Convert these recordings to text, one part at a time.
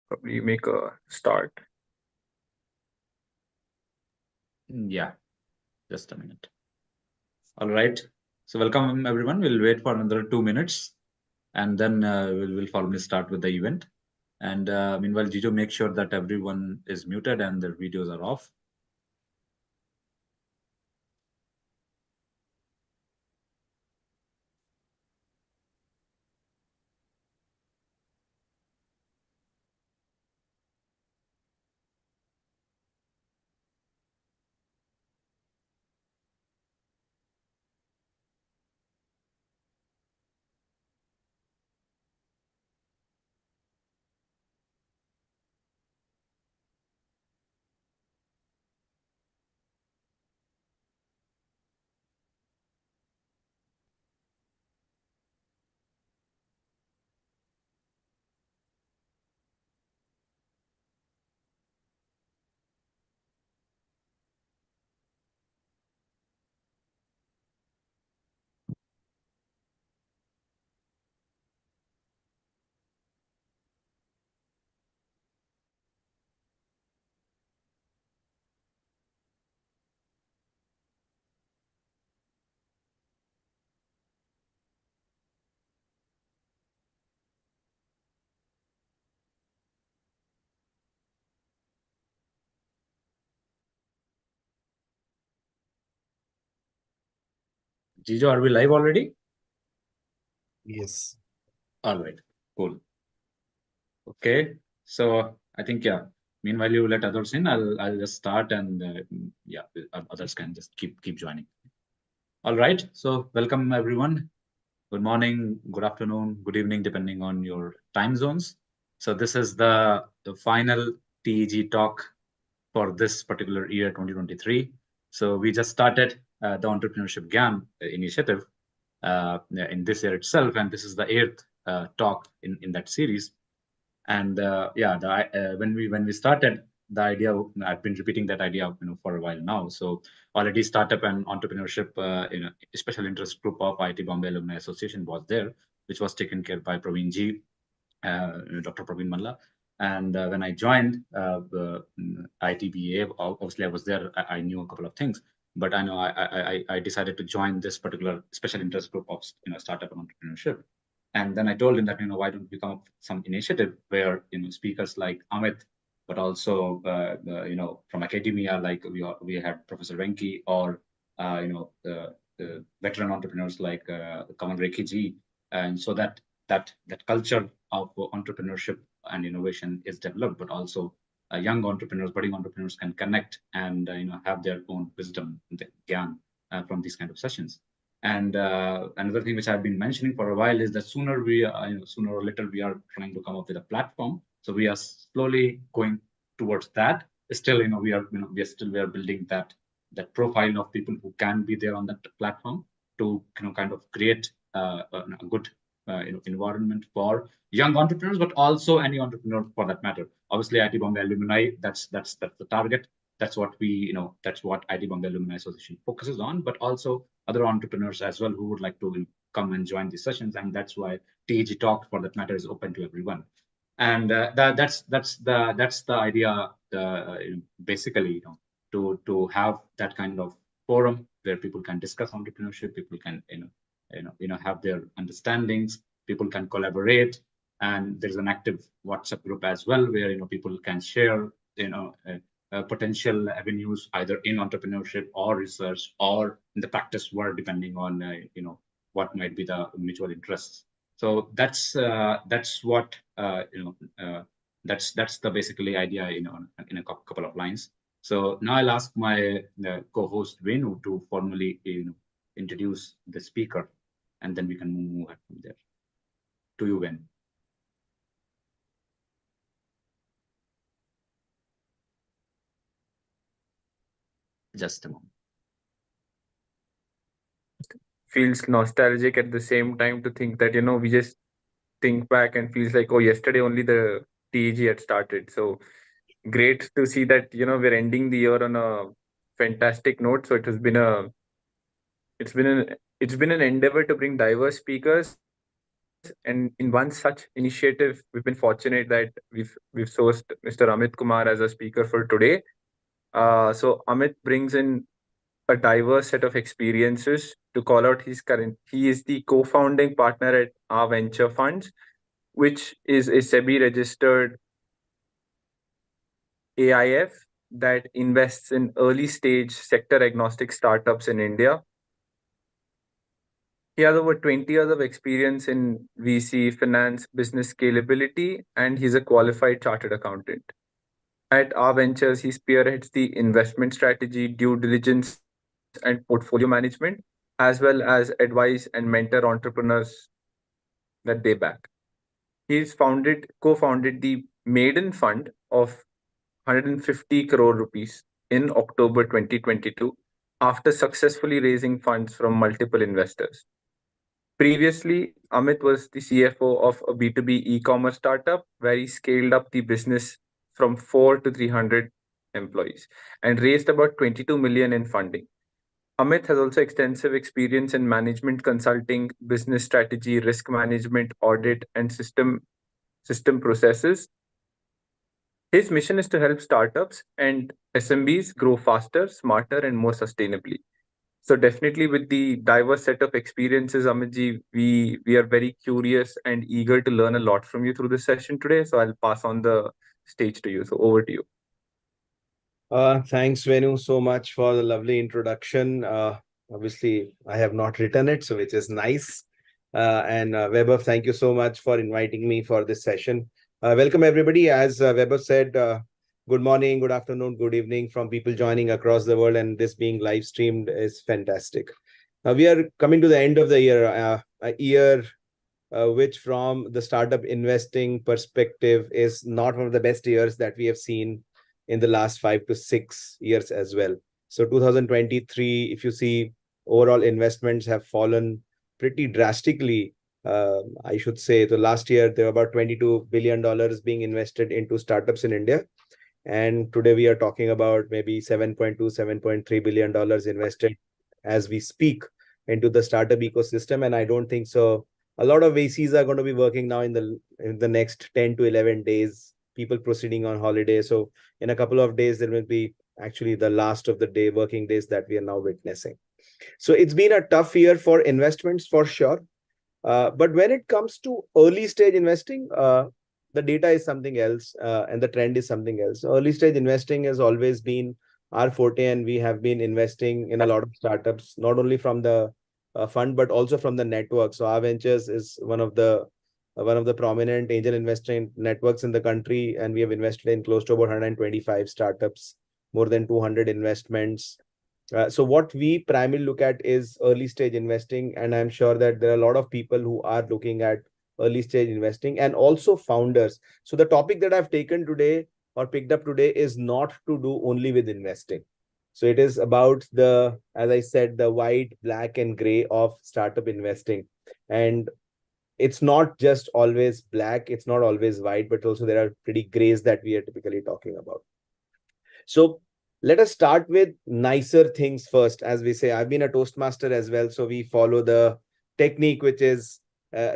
probably make a start. Yeah, just a minute. All right. So welcome everyone. We'll wait for another 2 minutes and then we'll formally start with the event. And meanwhile, Jijo, make sure that everyone is muted and their videos are off. Jijo, are we live already? Yes. All right, cool. Okay, so I think, yeah, meanwhile you let others in, I'll just start and yeah, others can just keep joining. All right, so welcome everyone. Good morning, good afternoon, good evening, depending on your time zones. So this is the final TEG talk for this particular year, 2023. So we just started the Entrepreneurship Gyan initiative in this year itself, and this is the eighth talk in that series. And yeah, when we started, the idea, I've been repeating that idea for a while now. So already startup and entrepreneurship special interest group of IIT Bombay Alumni Association was there, which was taken care by Praveen Ji, Dr. Praveen Malla. And when I joined the IITB, obviously I was there. I knew a couple of things, but I know I decided to join this particular special interest group of startup and entrepreneurship. And then I told him that why don't we come up with some initiative where speakers like Amit, but also from academia, like we had Professor Venki, or the veteran entrepreneurs like Kamal Rekhi ji, and so that culture of entrepreneurship and innovation is developed, but also young entrepreneurs, budding entrepreneurs can connect and have their own wisdom, gyan, from these kind of sessions. And another thing which I've been mentioning for a while is that sooner or later we are trying to come up with a platform. So we are slowly going towards that. Still, we are building that profile of people who can be there on that platform to kind of create a good environment for young entrepreneurs, but also any entrepreneur for that matter. Obviously, IIT Bombay Alumni, that's the target. That's what that's what IIT Bombay Alumni Association focuses on, but also other entrepreneurs as well who would like to come and join these sessions. And that's why TEG Talk, for that matter, is open to everyone. And that's the idea, basically, to have that kind of forum where people can discuss entrepreneurship, people can have their understandings, people can collaborate, and there's an active WhatsApp group as well where people can share potential avenues either in entrepreneurship or research or in the practice world, depending on what might be the mutual interests. So that's what that's the basically idea in a couple of lines. So now I'll ask my co-host Venu to formally introduce the speaker, and then we can move ahead from there. To you, Venu. Just a moment. Feels nostalgic at the same time to think that we just think back and feels like, oh, yesterday only the TEG had started. So great to see that we're ending the year on a fantastic note. So it's been an endeavor to bring diverse speakers And in one such initiative, we've been fortunate that we've sourced Mr. Amit Kumar as a speaker for today. So Amit brings in a diverse set of experiences. To call out his current, he is the co-founding partner at our venture funds, which is a SEBI registered AIF that invests in early stage sector agnostic startups in India. He has over 20 years of experience in VC, finance, business scalability, and he's a qualified chartered accountant. At our ventures, he spearheads the investment strategy, due diligence, and portfolio management, as well as advise and mentor entrepreneurs that they back. Co-founded the maiden fund of 150 crore rupees in October 2022 after successfully raising funds from multiple investors. Previously, Amit was the CFO of a B2B e-commerce startup where he scaled up the business from 4 to 300 employees and raised about 22 million in funding. Amit has also extensive experience in management consulting, business strategy, risk management, audit, and system processes. His mission is to help startups and SMBs grow faster, smarter, and more sustainably. So definitely with the diverse set of experiences, Amitji, we are very curious and eager to learn a lot from you through this session today. So I'll pass on the stage to you. So over to you. Thanks, Venu, so much for the lovely introduction. Obviously, I have not written it, so which is nice. And Vaibhav, thank you so much for inviting me for this session. Welcome, everybody. As Vaibhav said, good morning, good afternoon, good evening from people joining across the world, and this being live streamed is fantastic. Now, we are coming to the end of the year, a year which from the startup investing perspective is not one of the best years that we have seen in the last 5 to 6 years as well. So 2023, if you see, overall investments have fallen pretty drastically. I should say the last year there were about $22 billion being invested into startups in India. And today we are talking about maybe $7.3 billion invested as we speak into the startup ecosystem. And I don't think so. A lot of VCs are going to be working now in the next 10 to 11 days, people proceeding on holiday. So in a couple of days, there will be actually the last of the day working days that we are now witnessing. So it's been a tough year for investments for sure. But when it comes to early stage investing, the data is something else and the trend is something else. Early stage investing has always been our forte, and we have been investing in a lot of startups, not only from the fund, but also from the network. So our ventures is one of the prominent angel investing networks in the country, and we have invested in close to about 125 startups, more than 200 investments. So what we primarily look at is early stage investing, and I'm sure that there are a lot of people who are looking at early stage investing and also founders. So the topic that I've taken today or picked up today is not to do only with investing. So it is about as I said, the white, black, and gray of startup investing. And it's not just always black, it's not always white, but also there are pretty grays that we are typically talking about. So let us start with nicer things first. As we say, I've been a Toastmaster as well. So we follow the technique, which is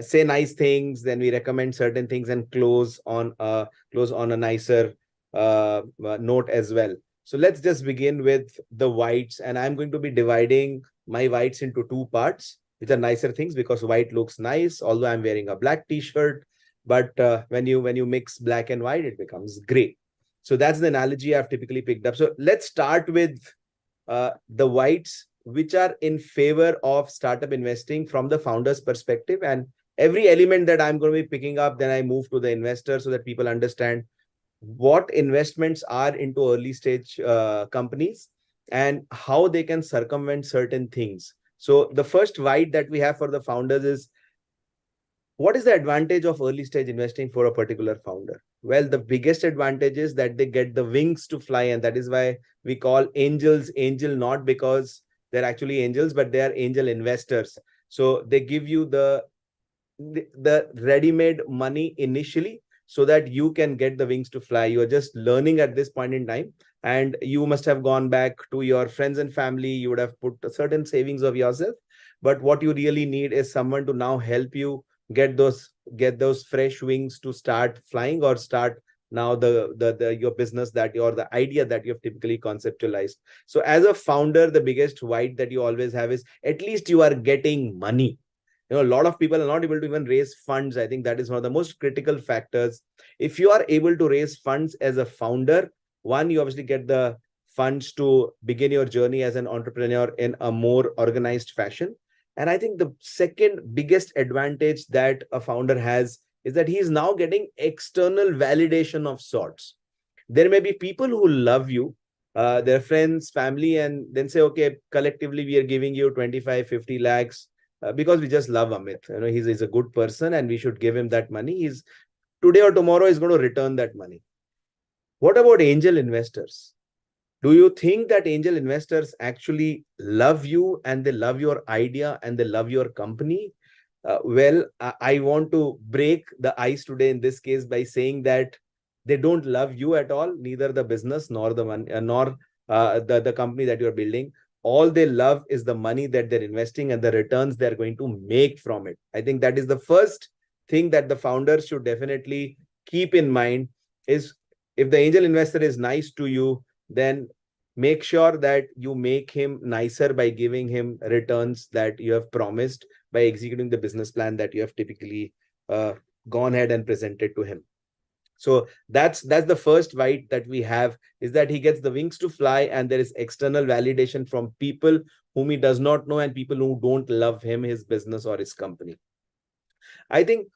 say nice things, then we recommend certain things and close on a nicer note as well. So let's just begin with the whites, and I'm going to be dividing my whites into two parts, which are nicer things because white looks nice, although I'm wearing a black t-shirt. But when you mix black and white, it becomes gray. So that's the analogy I've typically picked up. So let's start with the whites, which are in favor of startup investing from the founder's perspective. And every element that I'm going to be picking up, then I move to the investor so that people understand what investments are into early stage companies and how they can circumvent certain things. So the first white that we have for the founders is, what is the advantage of early stage investing for a particular founder? Well, the biggest advantage is that they get the wings to fly, and that is why we call angels angel, not because they're actually angels, but they are angel investors. So they give you the ready-made money initially so that you can get the wings to fly. You are just learning at this point in time, and you must have gone back to your friends and family. You would have put a certain savings of yourself, but what you really need is someone to now help you get those fresh wings to start flying, or start now the your business that or the idea that you have typically conceptualized. So as a founder, the biggest white that you always have is at least you are getting money. A lot of people are not able to even raise funds. I think that is one of the most critical factors. If you are able to raise funds as a founder, one, you obviously get the funds to begin your journey as an entrepreneur in a more organized fashion. And I think the second biggest advantage that a founder has is that he is now getting external validation of sorts. There may be people who love you, their friends, family, and then say, okay, collectively, we are giving you 25, 50 lakhs because we just love Amit. He's a good person and we should give him that money. He's today or tomorrow is going to return that money. What about angel investors? Do you think that angel investors actually love you and they love your idea and they love your company? Well, I want to break the ice today in this case by saying that they don't love you at all, neither the business nor the money, nor the company that you're building. All they love is the money that they're investing and the returns they're going to make from it. I think that is the first thing that the founders should definitely keep in mind is, if the angel investor is nice to you, then make sure that you make him nicer by giving him returns that you have promised, by executing the business plan that you have typically gone ahead and presented to him. So that's the first white that we have, is that he gets the wings to fly and there is external validation from people whom he does not know and people who don't love him, his business or his company. I think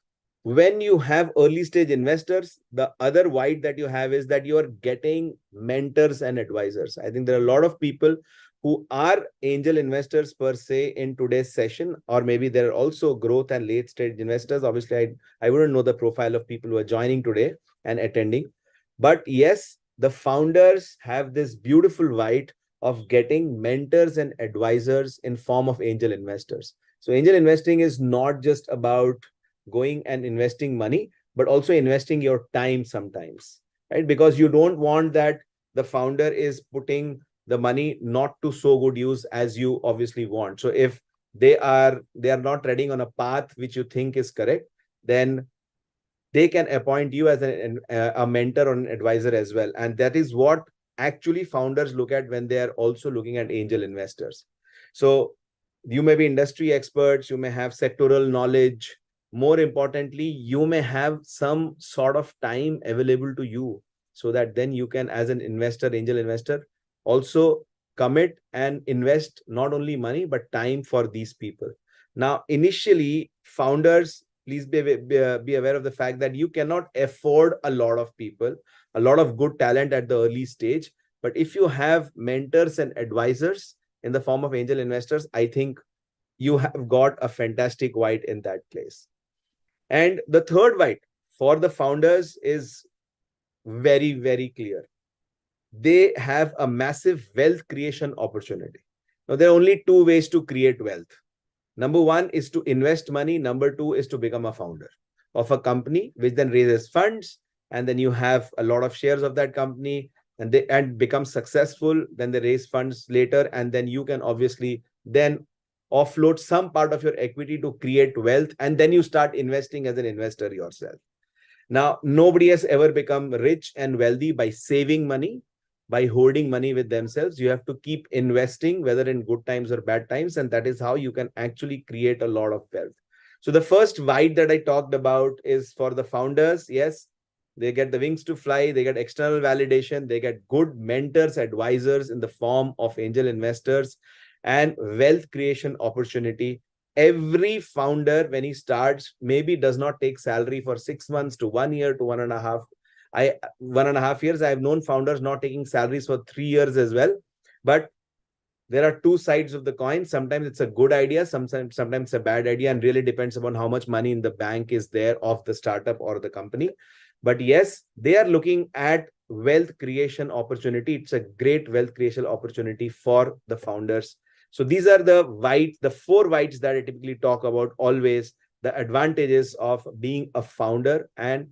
when you have early stage investors, the other white that you have is that you are getting mentors and advisors. I think there are a lot of people who are angel investors per se in today's session, or maybe there are also growth and late stage investors. Obviously, I wouldn't know the profile of people who are joining today and attending. But yes, the founders have this beautiful white of getting mentors and advisors in form of angel investors. So angel investing is not just about going and investing money, but also investing your time sometimes, right? Because you don't want that the founder is putting the money not to so good use as you obviously want. So if they are not treading on a path which you think is correct, then they can appoint you as a mentor or an advisor as well. And that is what actually founders look at when they are also looking at angel investors. So you may be industry experts, you may have sectoral knowledge. More importantly, you may have some sort of time available to you, so that then you can, as an investor, angel investor, also commit and invest not only money, but time for these people. Now, initially, founders, please be aware of the fact that you cannot afford a lot of people, a lot of good talent at the early stage. But if you have mentors and advisors in the form of angel investors, I think you have got a fantastic white in that place. And the third white for the founders is very, very clear. They have a massive wealth creation opportunity. Now, there are only two ways to create wealth. Number one is to invest money. Number two is to become a founder of a company, which then raises funds. And then you have a lot of shares of that company and become successful. Then they raise funds later. And then you can obviously then offload some part of your equity to create wealth, and then you start investing as an investor yourself. Now, nobody has ever become rich and wealthy by saving money, by hoarding money with themselves. You have to keep investing, whether in good times or bad times, and that is how you can actually create a lot of wealth. So the first white that I talked about is for the founders. Yes, they get the wings to fly, they get external validation, they get good mentors, advisors in the form of angel investors, and wealth creation opportunity. Every founder, when he starts, maybe does not take salary for 6 months to 1 year to 1.5 years. I have known founders not taking salaries for 3 years as well. But there are two sides of the coin. Sometimes it's a good idea, sometimes it's a bad idea, and really depends upon how much money in the bank is there of the startup or the company. But yes, they are looking at wealth creation opportunity. It's a great wealth creation opportunity for the founders. So these are the four whites that I typically talk about always, the advantages of being a founder and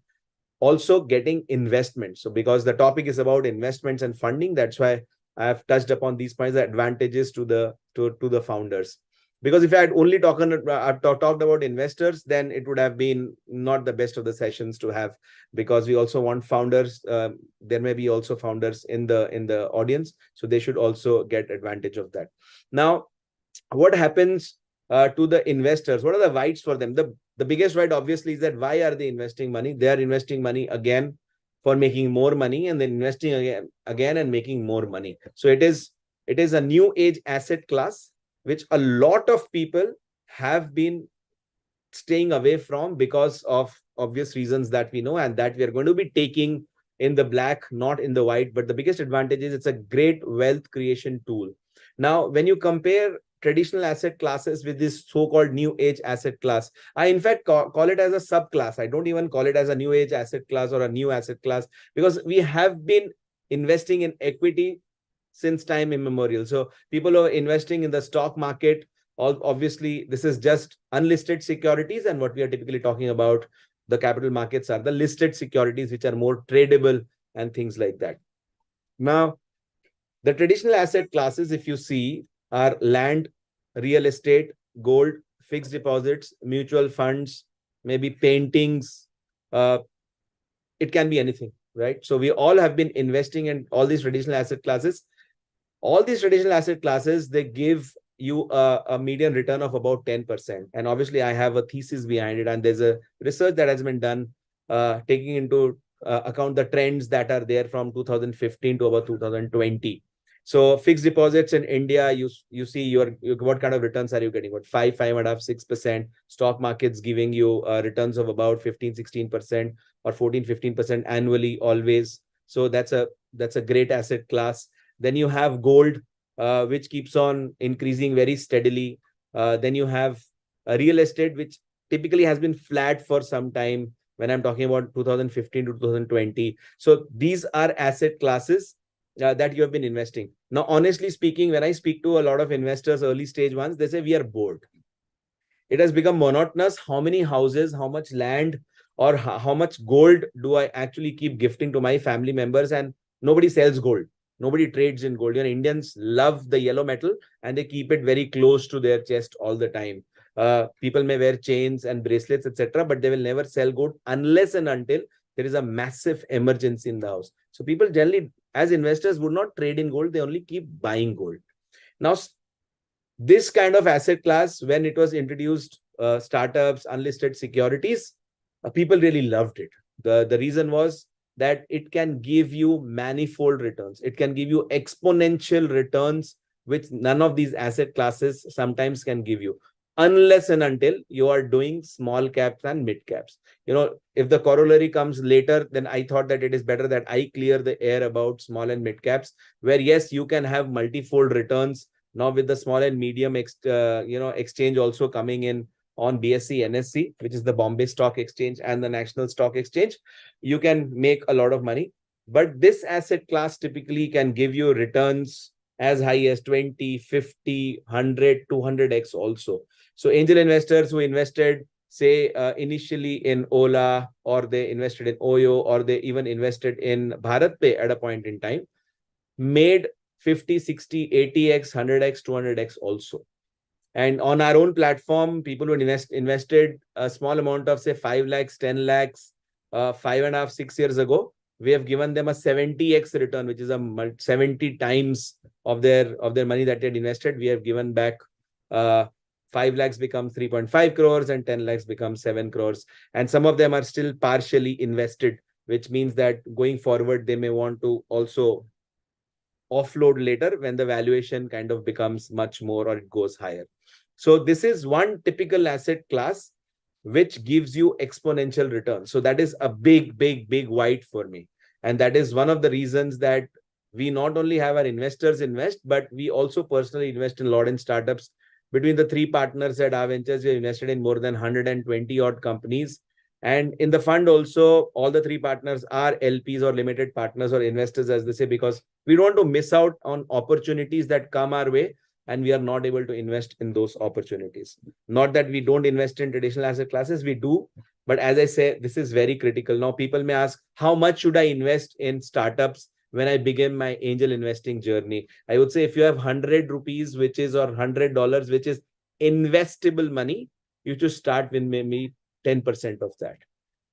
also getting investments. So because the topic is about investments and funding, that's why I have touched upon these points, the advantages to the founders. Because if I had only talked about investors, then it would have been not the best of the sessions to have, because we also want founders. There may be also founders in the audience, so they should also get advantage of that. Now, what happens to the investors? What are the whys for them? The biggest right, obviously, is that why are they investing money? They are investing money again for making more money, and then investing again and making more money. So it is a new age asset class which a lot of people have been staying away from because of obvious reasons that we know, and that we are going to be taking in the black, not in the white. But the biggest advantage is it's a great wealth creation tool. Now, when you compare traditional asset classes with this so-called new age asset class, I in fact call it as a subclass. I don't even call it as a new age asset class or a new asset class, because we have been investing in equity since time immemorial. So people are investing in the stock market. Obviously, this is just unlisted securities, and what we are typically talking about, the capital markets, are the listed securities, which are more tradable and things like that. Now, the traditional asset classes, if you see, are land, real estate, gold, fixed deposits, mutual funds, maybe paintings. It can be anything, right? So we all have been investing in all these traditional asset classes. All these traditional asset classes, they give you a median return of about 10%. And obviously, I have a thesis behind it, and there's a research that has been done taking into account the trends that are there from 2015 to about 2020. So fixed deposits in India, you see what kind of returns are you getting? What, 5.5%, 6%? Stock markets giving you returns of about 15-16% or 14-15% annually always. So that's a great asset class. Then you have gold, which keeps on increasing very steadily. Then you have real estate, which typically has been flat for some time, when I'm talking about 2015 to 2020. So these are asset classes that you have been investing. Now, honestly speaking, when I speak to a lot of investors, early stage ones, they say we are bored. It has become monotonous. How many houses, how much land, or how much gold do I actually keep gifting to my family members? And nobody sells gold. Nobody trades in gold. Indians love the yellow metal, and they keep it very close to their chest all the time. People may wear chains and bracelets, etc., but they will never sell gold unless and until there is a massive emergency in the house. So people generally, as investors, would not trade in gold. They only keep buying gold. Now, this kind of asset class, when it was introduced, startups, unlisted securities, people really loved it. The reason was that it can give you manifold returns. It can give you exponential returns, which none of these asset classes sometimes can give you, unless and until you are doing small caps and mid caps. If the corollary comes later, then I thought that it is better that I clear the air about small and mid caps, where yes, you can have multifold returns. Now with the small and medium exchange also coming in on BSE, NSE, which is the Bombay Stock Exchange and the National Stock Exchange, you can make a lot of money. But this asset class typically can give you returns as high as 20, 50, 100, 200x also. So angel investors who invested, say, initially in Ola, or they invested in Oyo, or they even invested in BharatPe at a point in time, made 50, 60, 80x, 100x, 200x also. And on our own platform, people who invested a small amount of, say, 5 lakhs, 10 lakhs, 5.5, 6 years ago, we have given them a 70x return, which is a 70 times of their money that they had invested. We have given back 5 lakhs becomes 3.5 crores and 10 lakhs becomes 7 crores. And some of them are still partially invested, which means that going forward, they may want to also offload later when the valuation kind of becomes much more, or it goes higher. So this is one typical asset class which gives you exponential returns. So that is a big, big, big white for me. And that is one of the reasons that we not only have our investors invest, but we also personally invest in a lot in startups. Between the 3 partners at our ventures, we invested in more than 120 odd companies. And in the fund also, all the 3 partners are LPs or limited partners or investors, as they say, because we don't want to miss out on opportunities that come our way, and we are not able to invest in those opportunities. Not that we don't invest in traditional asset classes, we do. But as I say, this is very critical. Now, people may ask, how much should I invest in startups when I begin my angel investing journey? I would say if you have 100 rupees, which is, or $100, which is investable money, you should start with maybe 10% of that.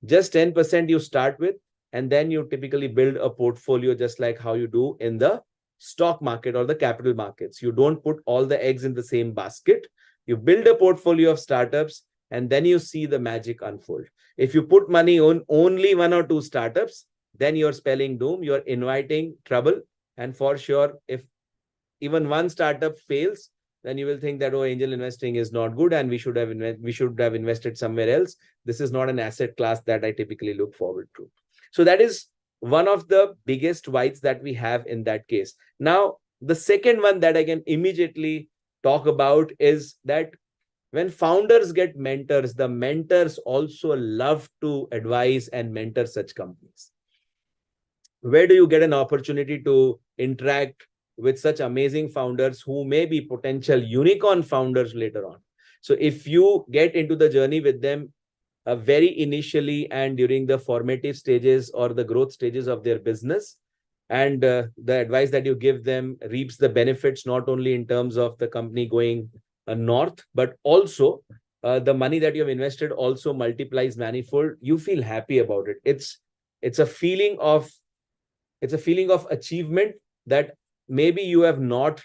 Just 10% you start with, and then you typically build a portfolio just like how you do in the stock market or the capital markets. You don't put all the eggs in the same basket. You build a portfolio of startups, and then you see the magic unfold. If you put money on only 1 or 2 startups, then you're spelling doom, you're inviting trouble. And for sure, if even one startup fails, then you will think that, oh, angel investing is not good and we should have invested somewhere else. This is not an asset class that I typically look forward to. So that is one of the biggest whites that we have in that case. Now, the second one that I can immediately talk about is that when founders get mentors, the mentors also love to advise and mentor such companies. Where do you get an opportunity to interact with such amazing founders who may be potential unicorn founders later on? So if you get into the journey with them very initially and during the formative stages or the growth stages of their business, and the advice that you give them reaps the benefits not only in terms of the company going north, but also the money that you have invested also multiplies manifold, you feel happy about it. It's a feeling of achievement that maybe you have not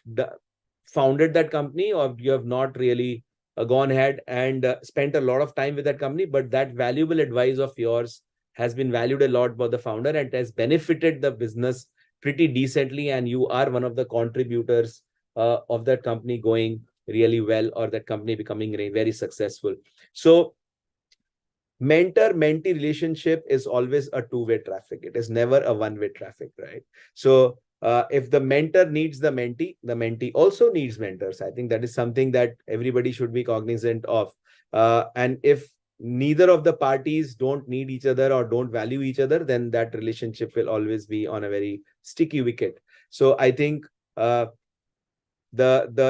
founded that company, or you have not really gone ahead and spent a lot of time with that company, but that valuable advice of yours has been valued a lot by the founder and has benefited the business pretty decently, and you are one of the contributors of that company going really well, or that company becoming very successful. So mentor-mentee relationship is always a two-way traffic. It is never a one-way traffic, right? So if the mentor needs the mentee also needs mentors. I think that is something that everybody should be cognizant of. And if neither of the parties don't need each other or don't value each other, then that relationship will always be on a very sticky wicket. So I think the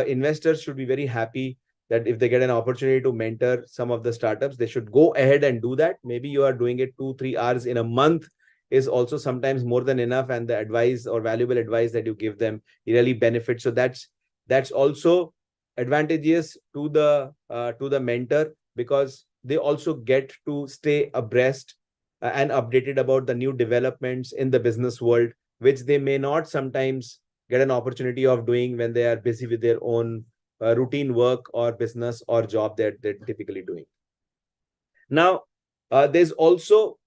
investors should be very happy that if they get an opportunity to mentor some of the startups, they should go ahead and do that. Maybe you are doing it 2-3 hours in a month is also sometimes more than enough, and the advice or valuable advice that you give them really benefits. So that's also advantageous to the mentor, because they also get to stay abreast and updated about the new developments in the business world, which they may not sometimes get an opportunity of doing when they are busy with their own routine work or business or job that they're typically doing. Now, there's also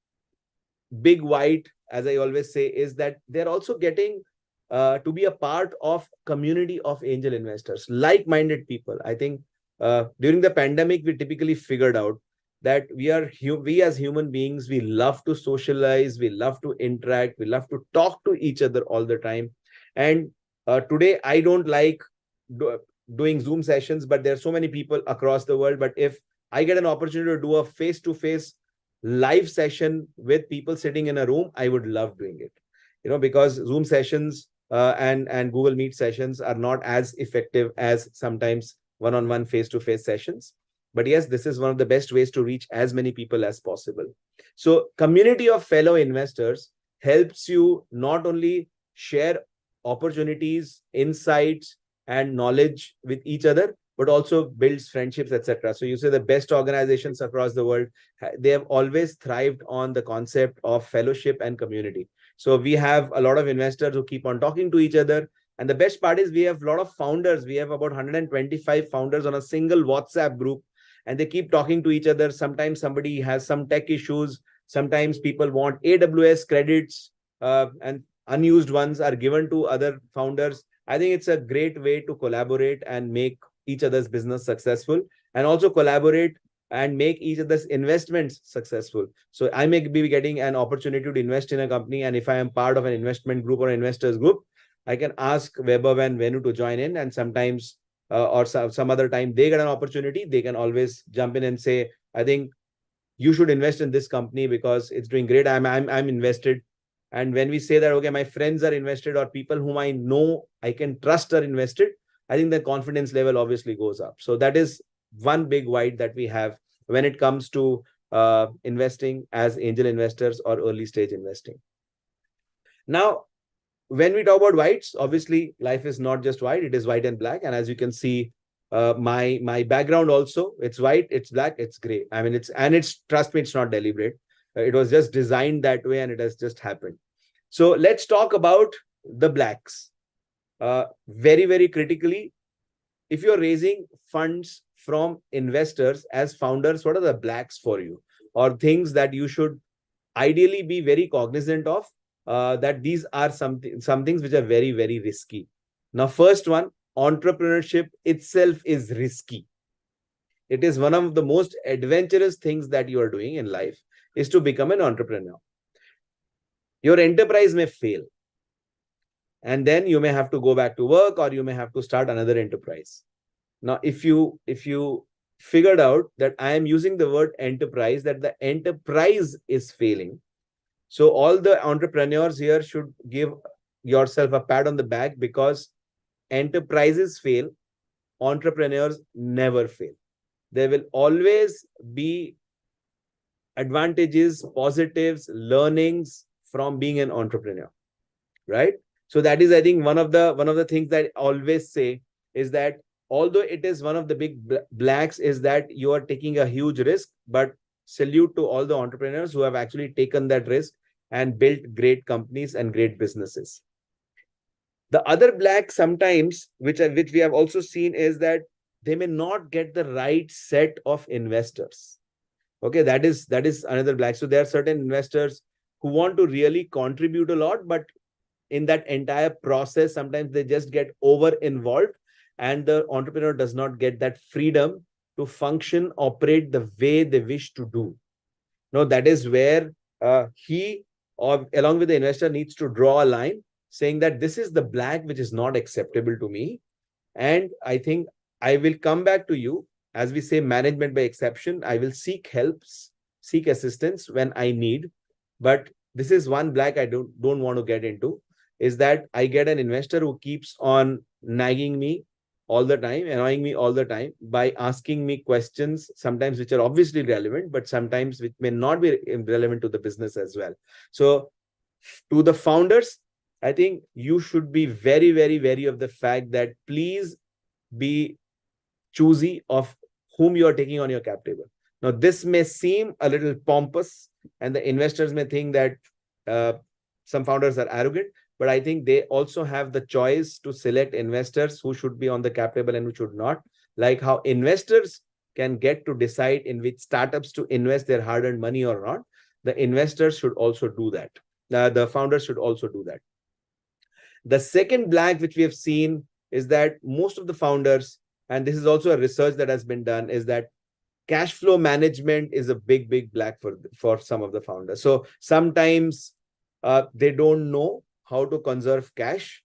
big white, as I always say, is that they're also getting to be a part of community of angel investors, like-minded people. I think during the pandemic, we typically figured out that we as human beings, we love to socialize, we love to interact, we love to talk to each other all the time. And today, I don't like doing Zoom sessions, but there are so many people across the world. But if I get an opportunity to do a face-to-face live session with people sitting in a room, I would love doing it. Because Zoom sessions and Google Meet sessions are not as effective as sometimes one-on-one face-to-face sessions. But yes, this is one of the best ways to reach as many people as possible. So community of fellow investors helps you not only share opportunities, insights, and knowledge with each other, but also builds friendships, etc. So you say the best organizations across the world, they have always thrived on the concept of fellowship and community. So we have a lot of investors who keep on talking to each other. And the best part is we have a lot of founders. We have about 125 founders on a single WhatsApp group, and they keep talking to each other. Sometimes somebody has some tech issues. Sometimes people want AWS credits, and unused ones are given to other founders. I think it's a great way to collaborate and make each other's business successful, and also collaborate and make each other's investments successful. So I may be getting an opportunity to invest in a company, and if I am part of an investment group or investors group, I can ask Vaibhav and Venu to join in, and sometimes or some other time they get an opportunity, they can always jump in and say, I think you should invest in this company because it's doing great. I'm invested. And when we say that, okay, my friends are invested, or people whom I know I can trust are invested, I think the confidence level obviously goes up. So that is one big white that we have when it comes to investing as angel investors or early stage investing. Now, when we talk about whites, obviously life is not just white, it is white and black. And as you can see, My background also, it's white, it's black, it's gray. I mean, trust me, it's not deliberate. It was just designed that way and it has just happened. So let's talk about the blacks. Very, very critically, if you're raising funds from investors as founders, what are the blacks for you, or things that you should ideally be very cognizant of, that these are some things which are very, very risky. Now, first one, entrepreneurship itself is risky. It is one of the most adventurous things that you are doing in life, is to become an entrepreneur. Your enterprise may fail, and then you may have to go back to work, or you may have to start another enterprise. Now, if you figured out that I am using the word enterprise, that the enterprise is failing, so all the entrepreneurs here should give yourself a pat on the back, because enterprises fail, entrepreneurs never fail. There will always be advantages, positives, learnings from being an entrepreneur, right? So that is, I think, one of the things that I always say is that although it is one of the big blacks, is that you are taking a huge risk, but salute to all the entrepreneurs who have actually taken that risk and built great companies and great businesses. The other black sometimes, which we have also seen, is that they may not get the right set of investors. Okay, that is another black. So there are certain investors who want to really contribute a lot, but in that entire process, sometimes they just get over involved, and the entrepreneur does not get that freedom to function, operate the way they wish to do. Now, that is where he, or along with the investor, needs to draw a line saying that this is the black which is not acceptable to me. And I think I will come back to you. As we say, management by exception, I will seek helps, seek assistance when I need. But this is one black I don't want to get into, is that I get an investor who keeps on nagging me all the time, annoying me all the time by asking me questions, sometimes which are obviously relevant, but sometimes which may not be relevant to the business as well. So to the founders, I think you should be very, very wary of the fact that please be choosy of whom you are taking on your cap table. Now, this may seem a little pompous, and the investors may think that some founders are arrogant, but I think they also have the choice to select investors who should be on the cap table and who should not. Like how investors can get to decide in which startups to invest their hard-earned money or not, the investors should also do that. The founders should also do that. The second black which we have seen is that most of the founders, and this is also a research that has been done, is that cash flow management is a big, big black for some of the founders. So sometimes they don't know how to conserve cash,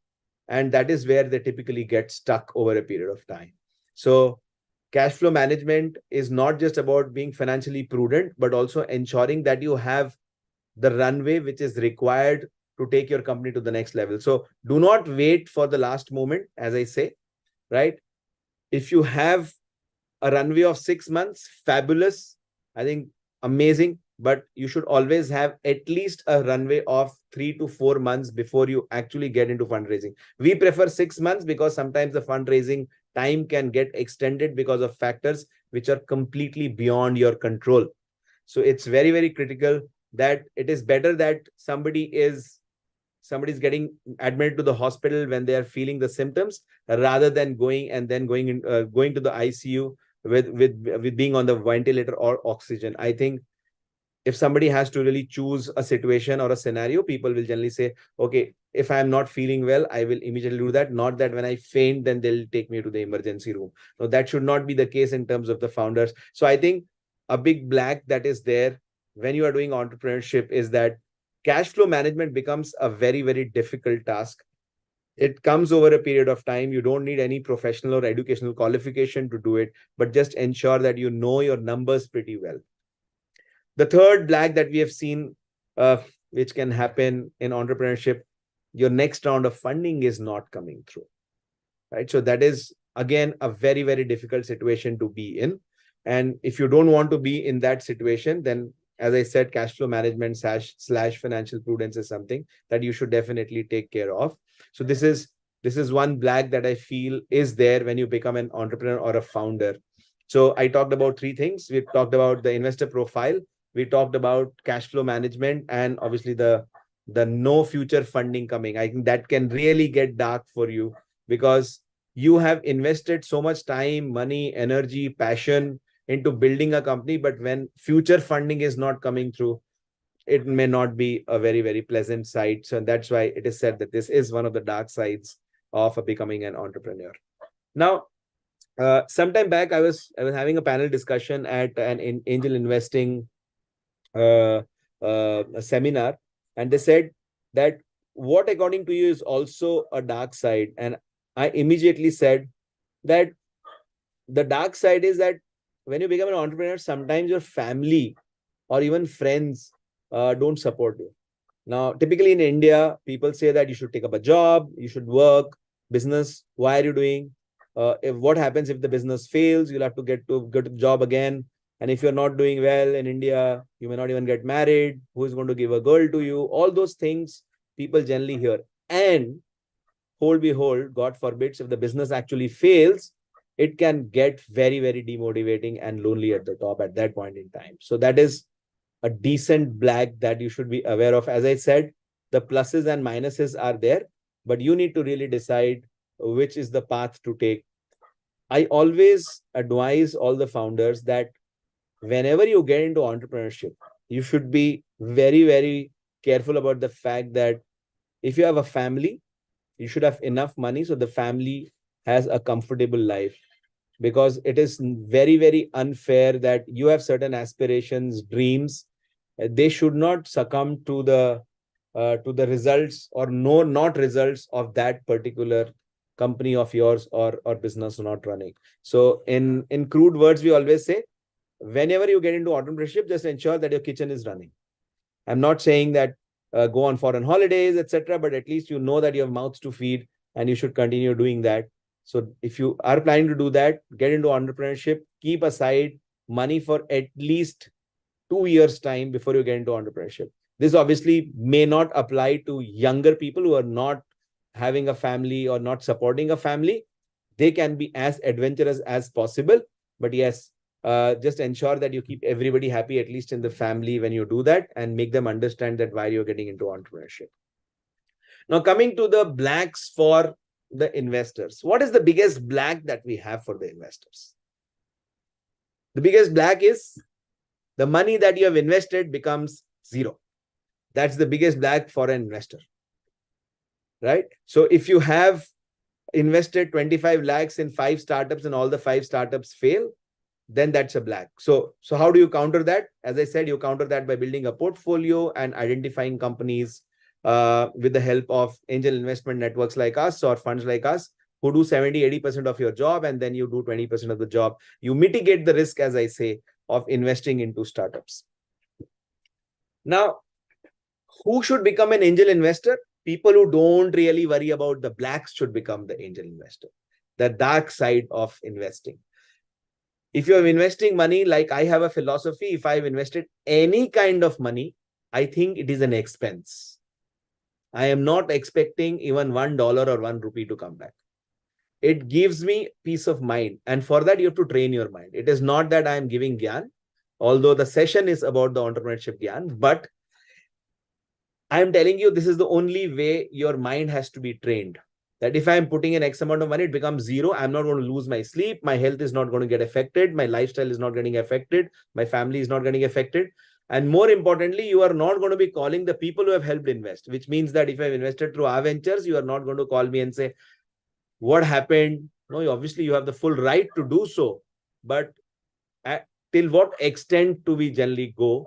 and that is where they typically get stuck over a period of time. So cash flow management is not just about being financially prudent, but also ensuring that you have the runway which is required to take your company to the next level. So do not wait for the last moment, as I say, right? If you have a runway of 6 months, fabulous, I think amazing, but you should always have at least a runway of 3 to 4 months before you actually get into fundraising. We prefer 6 months because sometimes the fundraising time can get extended because of factors which are completely beyond your control. So it's very, very critical that it is better that somebody's getting admitted to the hospital when they are feeling the symptoms, rather than going to the ICU with being on the ventilator or oxygen. I think if somebody has to really choose a situation or a scenario, people will generally say, okay, if I'm not feeling well, I will immediately do that. Not that when I faint, then they'll take me to the emergency room. No, that should not be the case in terms of the founders. So I think a big black that is there when you are doing entrepreneurship is that cash flow management becomes a very, very difficult task. It comes over a period of time. You don't need any professional or educational qualification to do it, but just ensure that you know your numbers pretty well. The third black that we have seen, which can happen in entrepreneurship, your next round of funding is not coming through, right? So that is, again, a very, very difficult situation to be in. And if you don't want to be in that situation, then, as I said, cash flow management / financial prudence is something that you should definitely take care of. So this is this is one black that I feel is there when you become an entrepreneur or a founder. So I talked about three things. We talked about the investor profile. We talked about cash flow management, and obviously the no future funding coming. I think that can really get dark for you, because you have invested so much time, money, energy, passion into building a company, but when future funding is not coming through, it may not be a very, very pleasant sight. So that's why it is said that this is one of the dark sides of becoming an entrepreneur. Now, sometime back, I was having a panel discussion at an angel investing a seminar, and they said that what according to you is also a dark side. And I immediately said that the dark side is that when you become an entrepreneur, sometimes your family or even friends don't support you. Now, typically in India, people say that you should take up a job, you should work, business, why are you doing? What happens if the business fails? You'll have to get a job again. And if you're not doing well in India, you may not even get married. Who is going to give a girl to you? All those things people generally hear. And hold behold, God forbids, if the business actually fails, it can get very, very demotivating and lonely at the top at that point in time. So that is a decent black that you should be aware of. As I said, the pluses and minuses are there, but you need to really decide which is the path to take. I always advise all the founders that whenever you get into entrepreneurship, you should be very, very careful about the fact that if you have a family, you should have enough money so the family has a comfortable life, because it is very, very unfair that you have certain aspirations, dreams. They should not succumb to the results or not results of that particular company of yours or business not running. So in crude words, we always say, whenever you get into entrepreneurship, just ensure that your kitchen is running. I'm not saying that go on foreign holidays, etc., but at least you know that you have mouths to feed and you should continue doing that. So if you are planning to do that, get into entrepreneurship, keep aside money for at least 2 years time before you get into entrepreneurship. This obviously may not apply to younger people who are not having a family or not supporting a family. They can be as adventurous as possible, but yes, just ensure that you keep everybody happy, at least in the family, when you do that, and make them understand that why you're getting into entrepreneurship. Now, coming to the blacks for the investors. What is the biggest black that we have for the investors? The biggest black is the money that you have invested becomes zero. That's the biggest black for an investor, right? So if you have invested 25 lakhs in 5 startups and all the 5 startups fail, then that's a black. So how do you counter that? As I said, you counter that by building a portfolio and identifying companies with the help of angel investment networks like us or funds like us, who do 70-80% of your job, and then you do 20% of the job. You mitigate the risk, as I say, of investing into startups. Now, who should become an angel investor? People who don't really worry about the blacks should become the angel investor, the dark side of investing. If you're investing money, like I have a philosophy, if I've invested any kind of money, I think it is an expense. I am not expecting even $1 or 1 rupee to come back. It gives me peace of mind. And for that, you have to train your mind. It is not that I am giving Gyan, although the session is about the entrepreneurship Gyan, but I am telling you, this is the only way your mind has to be trained. That if I am putting in X amount of money, it becomes zero. I'm not going to lose my sleep. My health is not going to get affected. My lifestyle is not getting affected. My family is not getting affected. And more importantly, you are not going to be calling the people who have helped invest, which means that if I've invested through our ventures, you are not going to call me and say, what happened? No, obviously you have the full right to do so. But till what extent do we generally go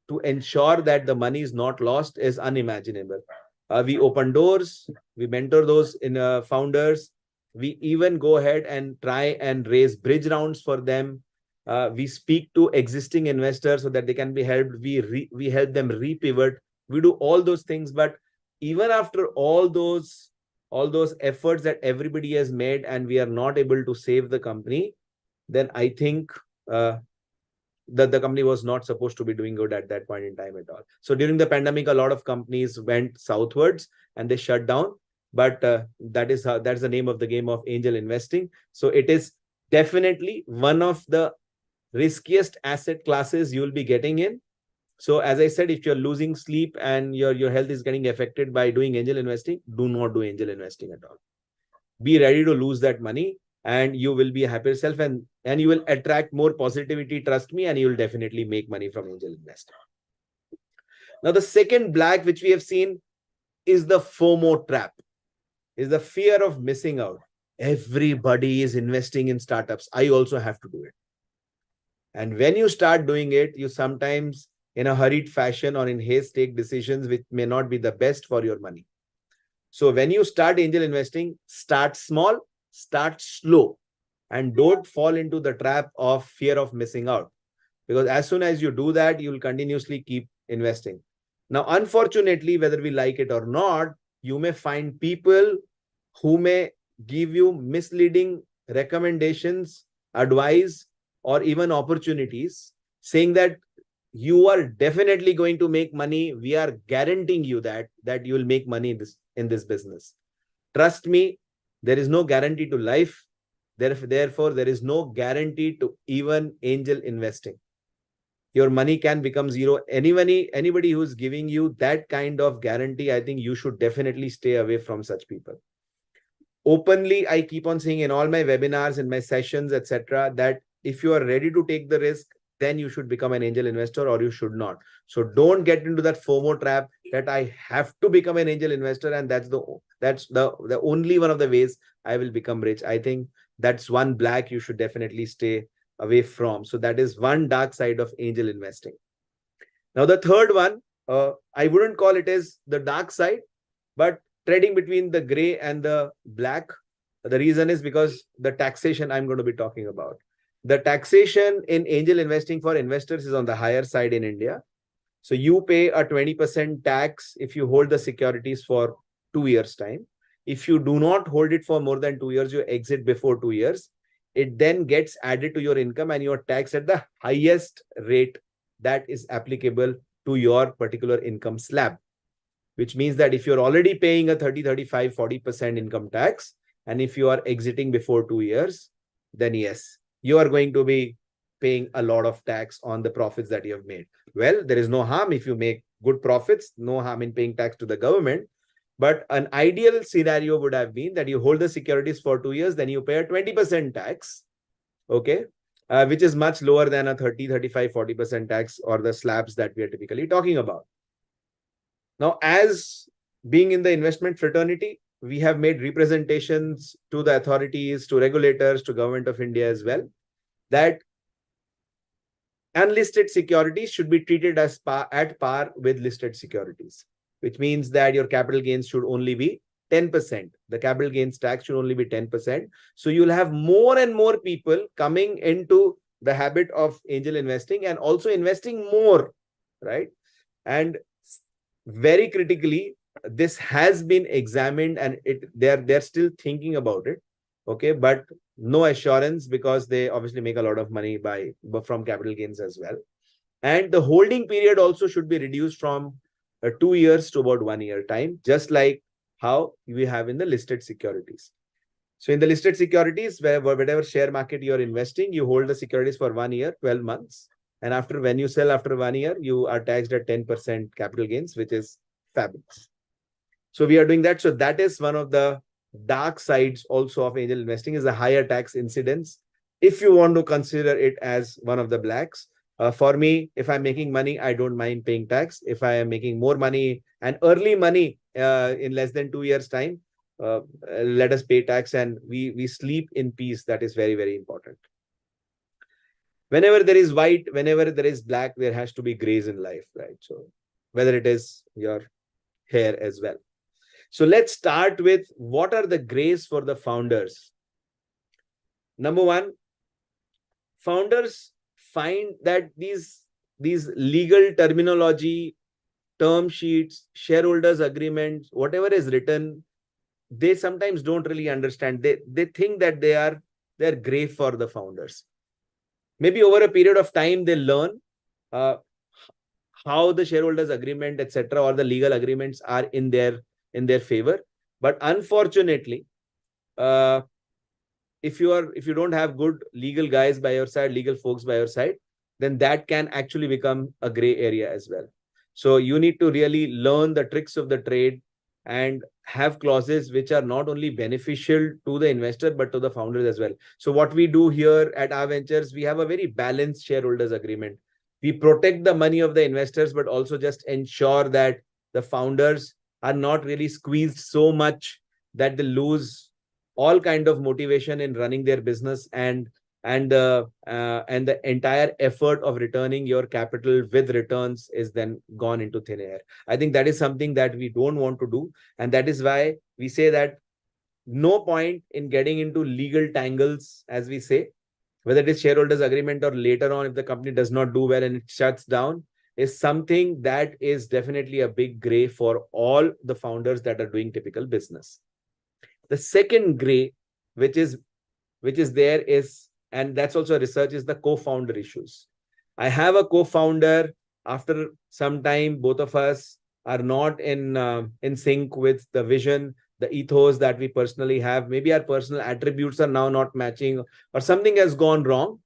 to ensure that the money is not lost is unimaginable. We open doors, we mentor those founders. We even go ahead and try and raise bridge rounds for them. We speak to existing investors so that they can be helped. We help them repivot. We do all those things. But even after all those efforts that everybody has made and we are not able to save the company, then I think that the company was not supposed to be doing good at that point in time at all. So during the pandemic, a lot of companies went southwards and they shut down. but that's the name of the game of angel investing. So it is definitely one of the riskiest asset classes you will be getting in. So as I said, if you're losing sleep and your health is getting affected by doing angel investing, do not do angel investing at all. Be ready to lose that money, and you will be a happier self, and you will attract more positivity, trust me, and you will definitely make money from angel investing. Now, the second black which we have seen is the FOMO trap, is the fear of missing out. Everybody is investing in startups. I also have to do it. And when you start doing it, you sometimes in a hurried fashion or in haste take decisions which may not be the best for your money. So when you start angel investing, start small, start slow, and don't fall into the trap of fear of missing out. Because as soon as you do that, you will continuously keep investing. Now, unfortunately, whether we like it or not, you may find people who may give you misleading recommendations, advice, or even opportunities, saying that you are definitely going to make money. We are guaranteeing you that you will make money in this business. Trust me, there is no guarantee to life. Therefore, there is no guarantee to even angel investing. Your money can become zero. Anybody who's giving you that kind of guarantee, I think you should definitely stay away from such people. Openly, I keep on saying in all my webinars, in my sessions, etc., that if you are ready to take the risk, then you should become an angel investor, or you should not. So don't get into that FOMO trap that I have to become an angel investor, and that's the only one of the ways I will become rich. I think that's one black you should definitely stay away from. So that is one dark side of angel investing. Now, the third one, I wouldn't call it as the dark side, but trading between the gray and the black. The reason is because the taxation I'm going to be talking about. The taxation in angel investing for investors is on the higher side in India. So you pay a 20% tax if you hold the securities for 2 years' time. If you do not hold it for more than 2 years, you exit before 2 years, it then gets added to your income and you're taxed at the highest rate that is applicable to your particular income slab. Which means that if you're already paying a 30, 35, 40% income tax, and if you are exiting before 2 years, then yes, you are going to be paying a lot of tax on the profits that you have made. Well, there is no harm if you make good profits, no harm in paying tax to the government. But an ideal scenario would have been that you hold the securities for 2 years, then you pay a 20% tax, okay, which is much lower than a 30, 35, 40% tax or the slabs that we are typically talking about. Now, as being in the investment fraternity, we have made representations to the authorities, to regulators, to Government of India as well, that unlisted securities should be treated as at par with listed securities, which means that your capital gains should only be 10%. The capital gains tax should only be 10%. So you'll have more and more people coming into the habit of angel investing and also investing more, right? And very critically, this has been examined and they're still thinking about it, okay, but no assurance because they obviously make a lot of money from capital gains as well. And the holding period also should be reduced from 2 years to about 1 year time, just like how we have in the listed securities. So in the listed securities, whatever share market you're investing, you hold the securities for 1 year, 12 months. And when you sell after 1 year, you are taxed at 10% capital gains, which is fabulous. So we are doing that. So that is one of the dark sides also of angel investing, is the higher tax incidence. If you want to consider it as one of the blacks, for me, if I'm making money, I don't mind paying tax. If I am making more money and early money in less than 2 years' time, let us pay tax and we sleep in peace. That is very, very important. Whenever there is white, whenever there is black, there has to be grays in life, right? So whether it is your hair as well. So let's start with what are the grays for the founders. Number one, founders find that these legal terminology, term sheets, shareholders agreements, whatever is written, they sometimes don't really understand. They think that they're gray for the founders. Maybe over a period of time, they learn how the shareholders agreement, etc., or the legal agreements are in their favor. But unfortunately, if you don't have good legal guys by your side, legal folks by your side, then that can actually become a gray area as well. So you need to really learn the tricks of the trade and have clauses which are not only beneficial to the investor but to the founders as well. So what we do here at our ventures, we have a very balanced shareholders agreement. We protect the money of the investors, but also just ensure that the founders are not really squeezed so much that they lose all kind of motivation in running their business, and the entire effort of returning your capital with returns is then gone into thin air. I think that is something that we don't want to do, and that is why we say that no point in getting into legal tangles, as we say, whether it is shareholders agreement or later on if the company does not do well and it shuts down, is something that is definitely a big gray for all the founders that are doing typical business. The second gray, which is there is, and that's also research, is the co-founder issues. I have a co-founder. After some time, both of us are not in sync with the vision, the ethos that we personally have. Maybe our personal attributes are now not matching, or something has gone wrong.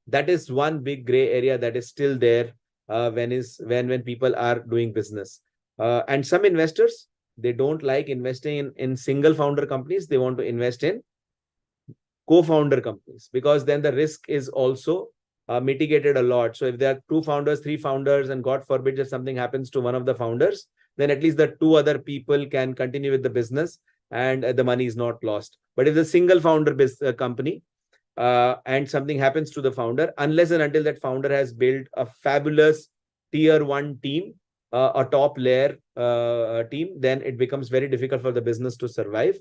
That is one big gray area that is still there when people are doing business. And some investors, they don't like investing in single founder companies. They want to invest in co-founder companies, because then the risk is also mitigated a lot. So if there are 2 founders, 3 founders, and God forbid if something happens to one of the founders, then at least the 2 other people can continue with the business and the money is not lost. But if the single founder company and something happens to the founder, unless and until that founder has built a fabulous tier 1 team, a top layer team, then it becomes very difficult for the business to survive.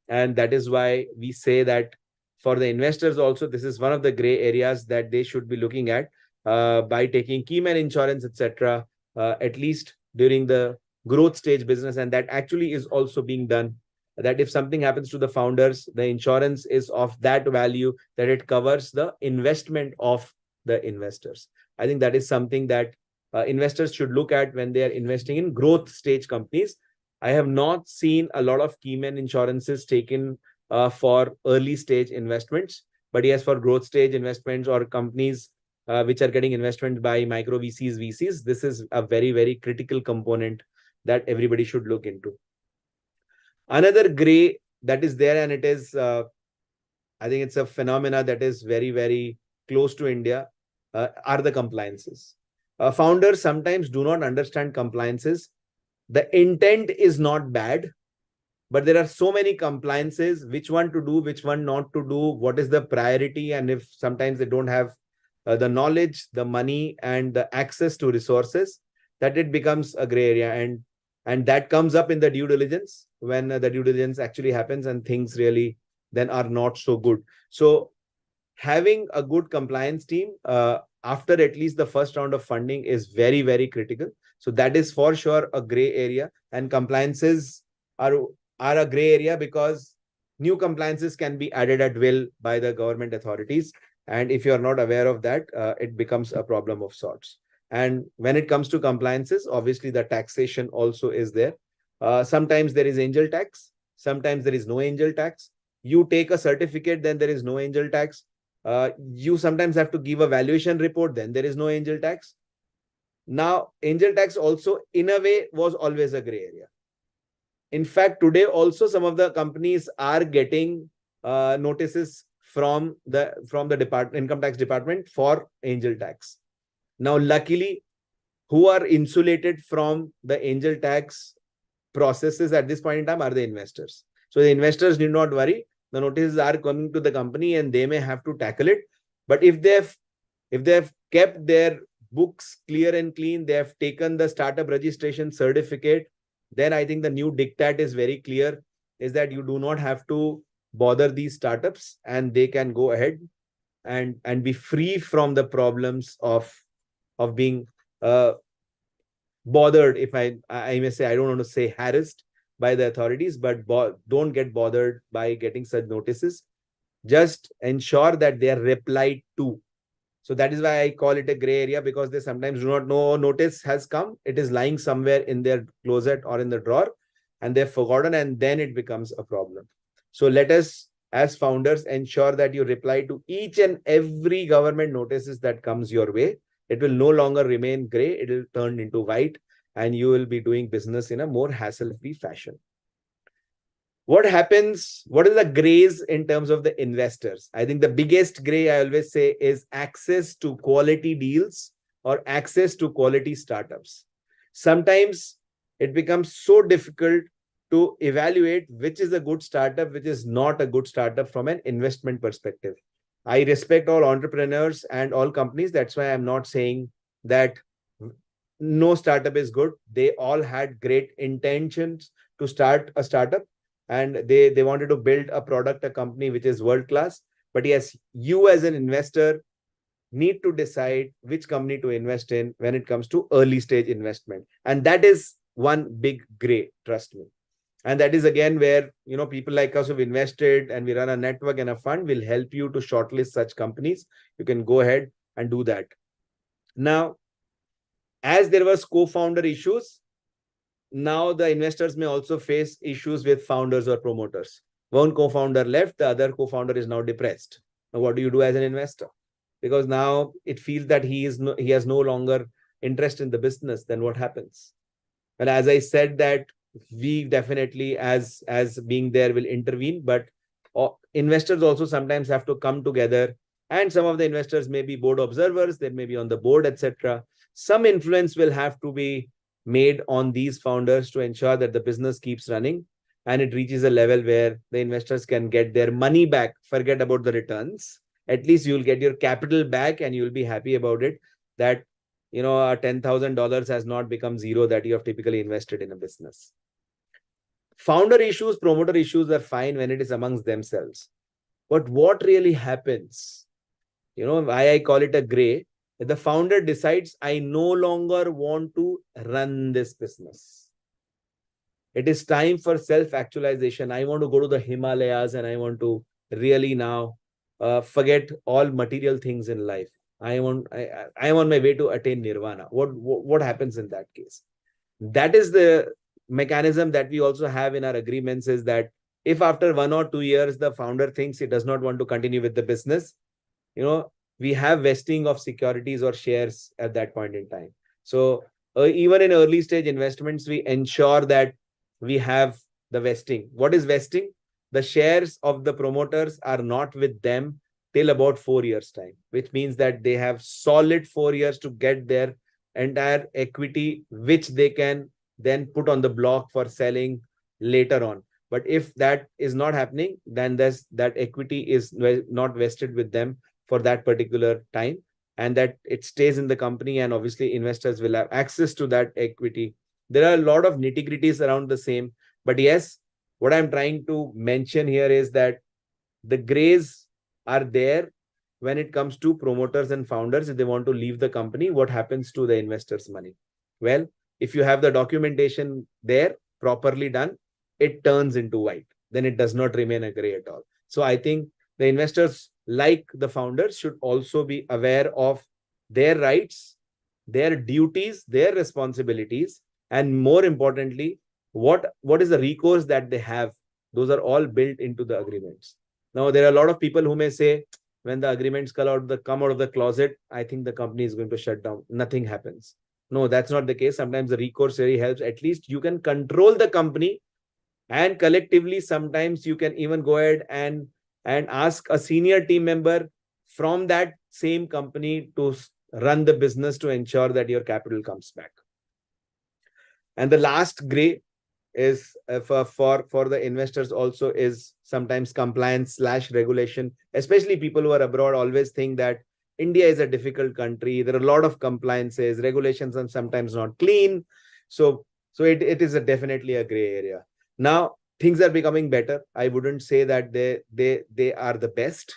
And that is why we say that for the investors also, this is one of the gray areas that they should be looking at by taking keyman insurance, etc., at least during the growth stage business. And that actually is also being done, that if something happens to the founders, the insurance is of that value that it covers the investment of the investors. I think that is something that investors should look at when they are investing in growth stage companies. I have not seen a lot of keyman insurances taken for early stage investments, but yes, for growth stage investments or companies which are getting investment by micro VCs, this is a very, very critical component that everybody should look into. Another gray that is there, and it is, I think it's a phenomena that is very, very close to India, are the compliances. Founders sometimes do not understand compliances. The intent is not bad, but there are so many compliances, which one to do, which one not to do, what is the priority, and if sometimes they don't have the knowledge, the money, and the access to resources, that it becomes a gray area. And that comes up in the due diligence, when the due diligence actually happens and things really then are not so good. So having a good compliance team after at least the first round of funding is very, very critical. So that is for sure a gray area, and compliances are a gray area because new compliances can be added at will by the government authorities. And if you are not aware of that, it becomes a problem of sorts. And when it comes to compliances, obviously the taxation also is there. Sometimes there is angel tax. Sometimes there is no angel tax. You take a certificate, then there is no angel tax. You sometimes have to give a valuation report, then there is no angel tax. Now, angel tax also, in a way, was always a gray area. In fact, today also some of the companies are getting notices from the income tax department for angel tax. Now, luckily, who are insulated from the angel tax processes at this point in time are the investors. So the investors need not worry. The notices are coming to the company and they may have to tackle it. But if they've kept their books clear and clean, they have taken the startup registration certificate, then I think the new diktat is very clear, is that you do not have to bother these startups and they can go ahead and be free from the problems of being bothered. If I may say, I don't want to say harassed by the authorities, but don't get bothered by getting such notices. Just ensure that they are replied to. So that is why I call it a gray area, because they sometimes do not know notice has come. It is lying somewhere in their closet or in the drawer. and they've forgotten, and then it becomes a problem. So let us, as founders, ensure that you reply to each and every government notices that comes your way. It will no longer remain gray. It will turn into white, and you will be doing business in a more hassle-free fashion. What happens? What is the grays in terms of the investors? I think the biggest gray, I always say, is access to quality deals or access to quality startups. Sometimes it becomes so difficult to evaluate which is a good startup, which is not a good startup from an investment perspective. I respect all entrepreneurs and all companies. That's why I'm not saying that no startup is good. They all had great intentions to start a startup, and they wanted to build a product, a company which is world class. But yes, you as an investor need to decide which company to invest in when it comes to early stage investment. And that is one big gray, trust me. And that is again where, people like us who've invested and we run a network and a fund will help you to shortlist such companies. You can go ahead and do that. Now, as there was co-founder issues, now the investors may also face issues with founders or promoters. One co-founder left, the other co-founder is now depressed. Now, what do you do as an investor? Because now it feels that he has no longer interest in the business. Then what happens? Well, as I said, that we definitely, as being there, will intervene, but investors also sometimes have to come together, and some of the investors may be board observers, they may be on the board, etc. Some influence will have to be made on these founders to ensure that the business keeps running and it reaches a level where the investors can get their money back. Forget about the returns. At least you'll get your capital back and you'll be happy about it, that $10,000 has not become zero that you have typically invested in a business. Founder issues, promoter issues are fine when it is amongst themselves. But what really happens, why I call it a gray, if the founder decides, I no longer want to run this business. It is time for self-actualization. I want to go to the Himalayas and I want to really now forget all material things in life. I am on my way to attain nirvana. What happens in that case? That is the mechanism that we also have in our agreements, is that if after 1 or 2 years the founder thinks he does not want to continue with the business, we have vesting of securities or shares at that point in time. So even in early stage investments, we ensure that we have the vesting. What is vesting? The shares of the promoters are not with them till about 4 years time, which means that they have solid 4 years to get their entire equity, which they can then put on the block for selling later on. But if that is not happening, then that equity is not vested with them for that particular time, and that it stays in the company, and obviously investors will have access to that equity. There are a lot of nitty-gritties around the same, but yes, what I'm trying to mention here is that the grays are there when it comes to promoters and founders. If they want to leave the company, what happens to the investors' money? Well, if you have the documentation there properly done, it turns into white. Then it does not remain a gray at all. So I think the investors, like the founders, should also be aware of their rights, their duties, their responsibilities, and more importantly, what is the recourse that they have. Those are all built into the agreements. Now, there are a lot of people who may say, when the agreements come out of the closet, I think the company is going to shut down. Nothing happens. No, that's not the case. Sometimes the recourse really helps. At least you can control the company, and collectively, sometimes you can even go ahead and ask a senior team member from that same company to run the business to ensure that your capital comes back. And the last gray is for the investors also is sometimes compliance/regulation. Especially people who are abroad always think that India is a difficult country. There are a lot of compliances, regulations, and sometimes not clean. So it is definitely a gray area. Now things are becoming better. I wouldn't say that they are the best.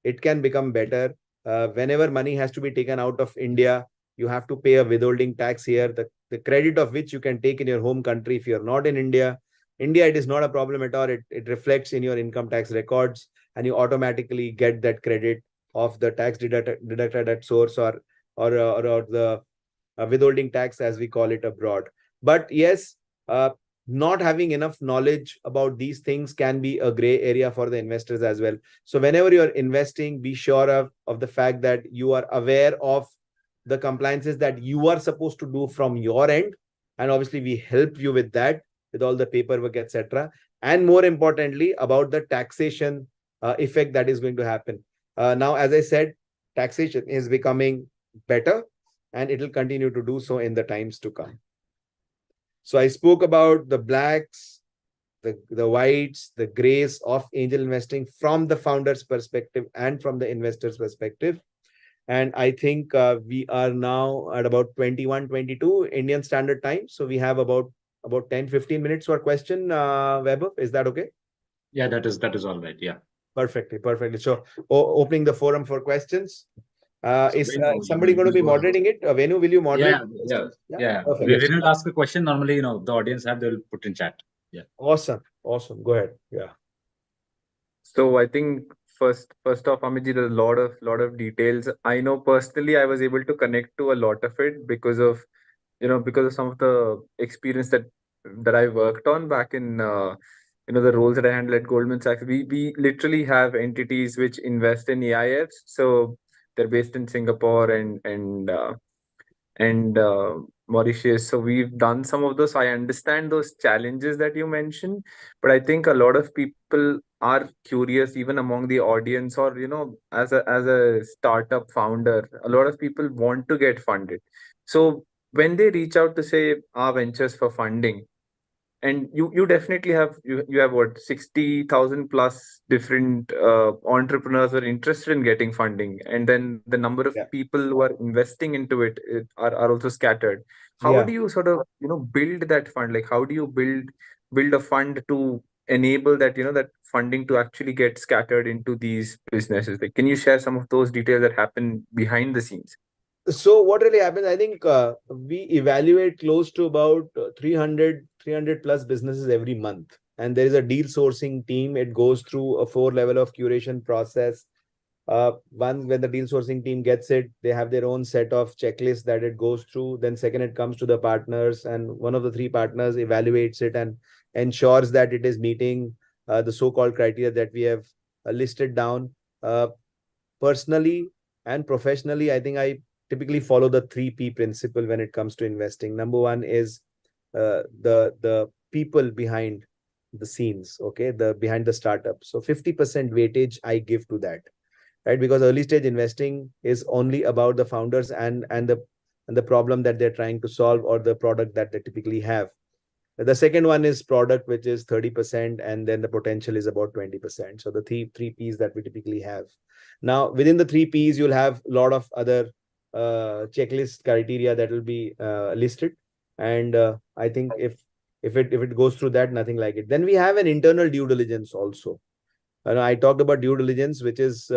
It can become better. Whenever money has to be taken out of India, you have to pay a withholding tax here, the credit of which you can take in your home country if you're not in India. India, it is not a problem at all. It reflects in your income tax records, and you automatically get that credit of the tax deducted at source, or the withholding tax, as we call it abroad. But yes, not having enough knowledge about these things can be a gray area for the investors as well. So whenever you're investing, be sure of the fact that you are aware of the compliances that you are supposed to do from your end. And obviously, we help you with that, with all the paperwork, etc. And more importantly, about the taxation effect that is going to happen. Now, as I said, taxation is becoming better and it will continue to do so in the times to come. So I spoke about the blacks, the whites, the grays of angel investing from the founder's perspective and from the investor's perspective. And I think we are now at about 21:22 Indian Standard Time. So we have about 10-15 minutes for question, Vaibhav. Is that okay? Yeah, that is all right. Yeah. Perfectly. So opening the forum for questions. Is Venu, somebody going to be moderating it? Venu, will you moderate? Yeah. Perfect. We didn't ask a question. Normally, the audience they'll put in chat. Yeah. Awesome. Go ahead. Yeah. So I think first off, Amitji, there's a lot of details. I know personally I was able to connect to a lot of it because of some of the experience that I worked on back in the roles that I handled at Goldman Sachs. We literally have entities which invest in AIFs. So they're based in Singapore and Mauritius. So we've done some of those. I understand those challenges that you mentioned, but I think a lot of people are curious, even among the audience, or as a startup founder, a lot of people want to get funded. So when they reach out to say our ventures for funding, and you definitely you have what 60,000 plus different entrepreneurs who are interested in getting funding, and then the number of people who are investing into it are also scattered. How do you sort of build that fund? Like how do you build a fund to enable that funding to actually get scattered into these businesses? Like, can you share some of those details that happen behind the scenes? So what really happens, I think we evaluate close to about 300 plus businesses every month. And there is a deal sourcing team. It goes through a 4-level of curation process. When the deal sourcing team gets it, they have their own set of checklists that it goes through. Then second, it comes to the partners, and one of the 3 partners evaluates it and ensures that it is meeting the so-called criteria that we have listed down. Personally and professionally, I think I typically follow the 3P principle when it comes to investing. Number one is the people behind the scenes, okay, behind the startup. So 50% weightage I give to that, right? Because early stage investing is only about the founders and the problem that they're trying to solve or the product that they typically have. The second one is product, which is 30%, and then the potential is about 20%. So the three P's that we typically have. Now, within the 3 P's, you'll have a lot of other checklist criteria that will be listed. And I think if it goes through that, nothing like it. Then we have an internal due diligence also. I talked about due diligence, which is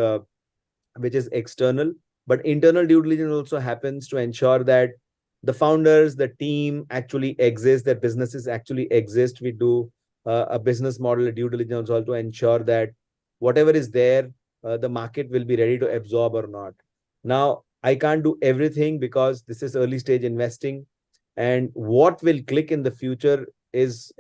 external, but internal due diligence also happens to ensure that the founders, the team actually exist, that businesses actually exist. We do a business model, a due diligence also to ensure that whatever is there, the market will be ready to absorb or not. Now, I can't do everything because this is early stage investing, and what will click in the future is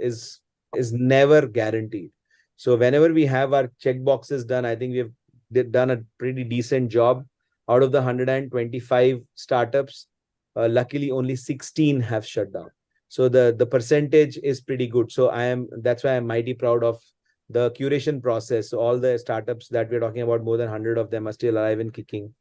never guaranteed. So whenever we have our check boxes done, I think we've done a pretty decent job. Out of the 125 startups, luckily only 16 have shut down. So the percentage is pretty good. So that's why I'm mighty proud of the curation process. So all the startups that we're talking about, more than 100 of them are still alive and kicking.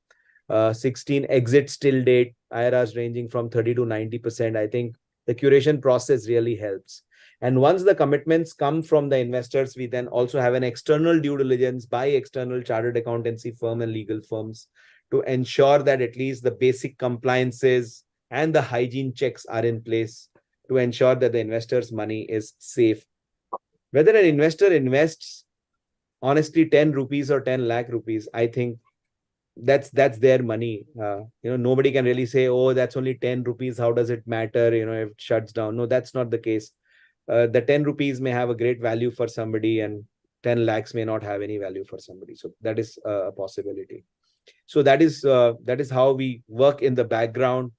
16 exits till date, IRRs ranging from 30 to 90%. I think the curation process really helps. And once the commitments come from the investors, we then also have an external due diligence by external chartered accountancy firm and legal firms to ensure that at least the basic compliances and the hygiene checks are in place to ensure that the investor's money is safe. Whether an investor invests honestly 10 rupees or 10 lakh rupees, I think that's their money. Nobody can really say, oh, that's only 10 rupees. How does it matter? If it shuts down. No, that's not the case. The 10 rupees may have a great value for somebody and 10 lakhs may not have any value for somebody. So that is a possibility. So that is how we work in the background.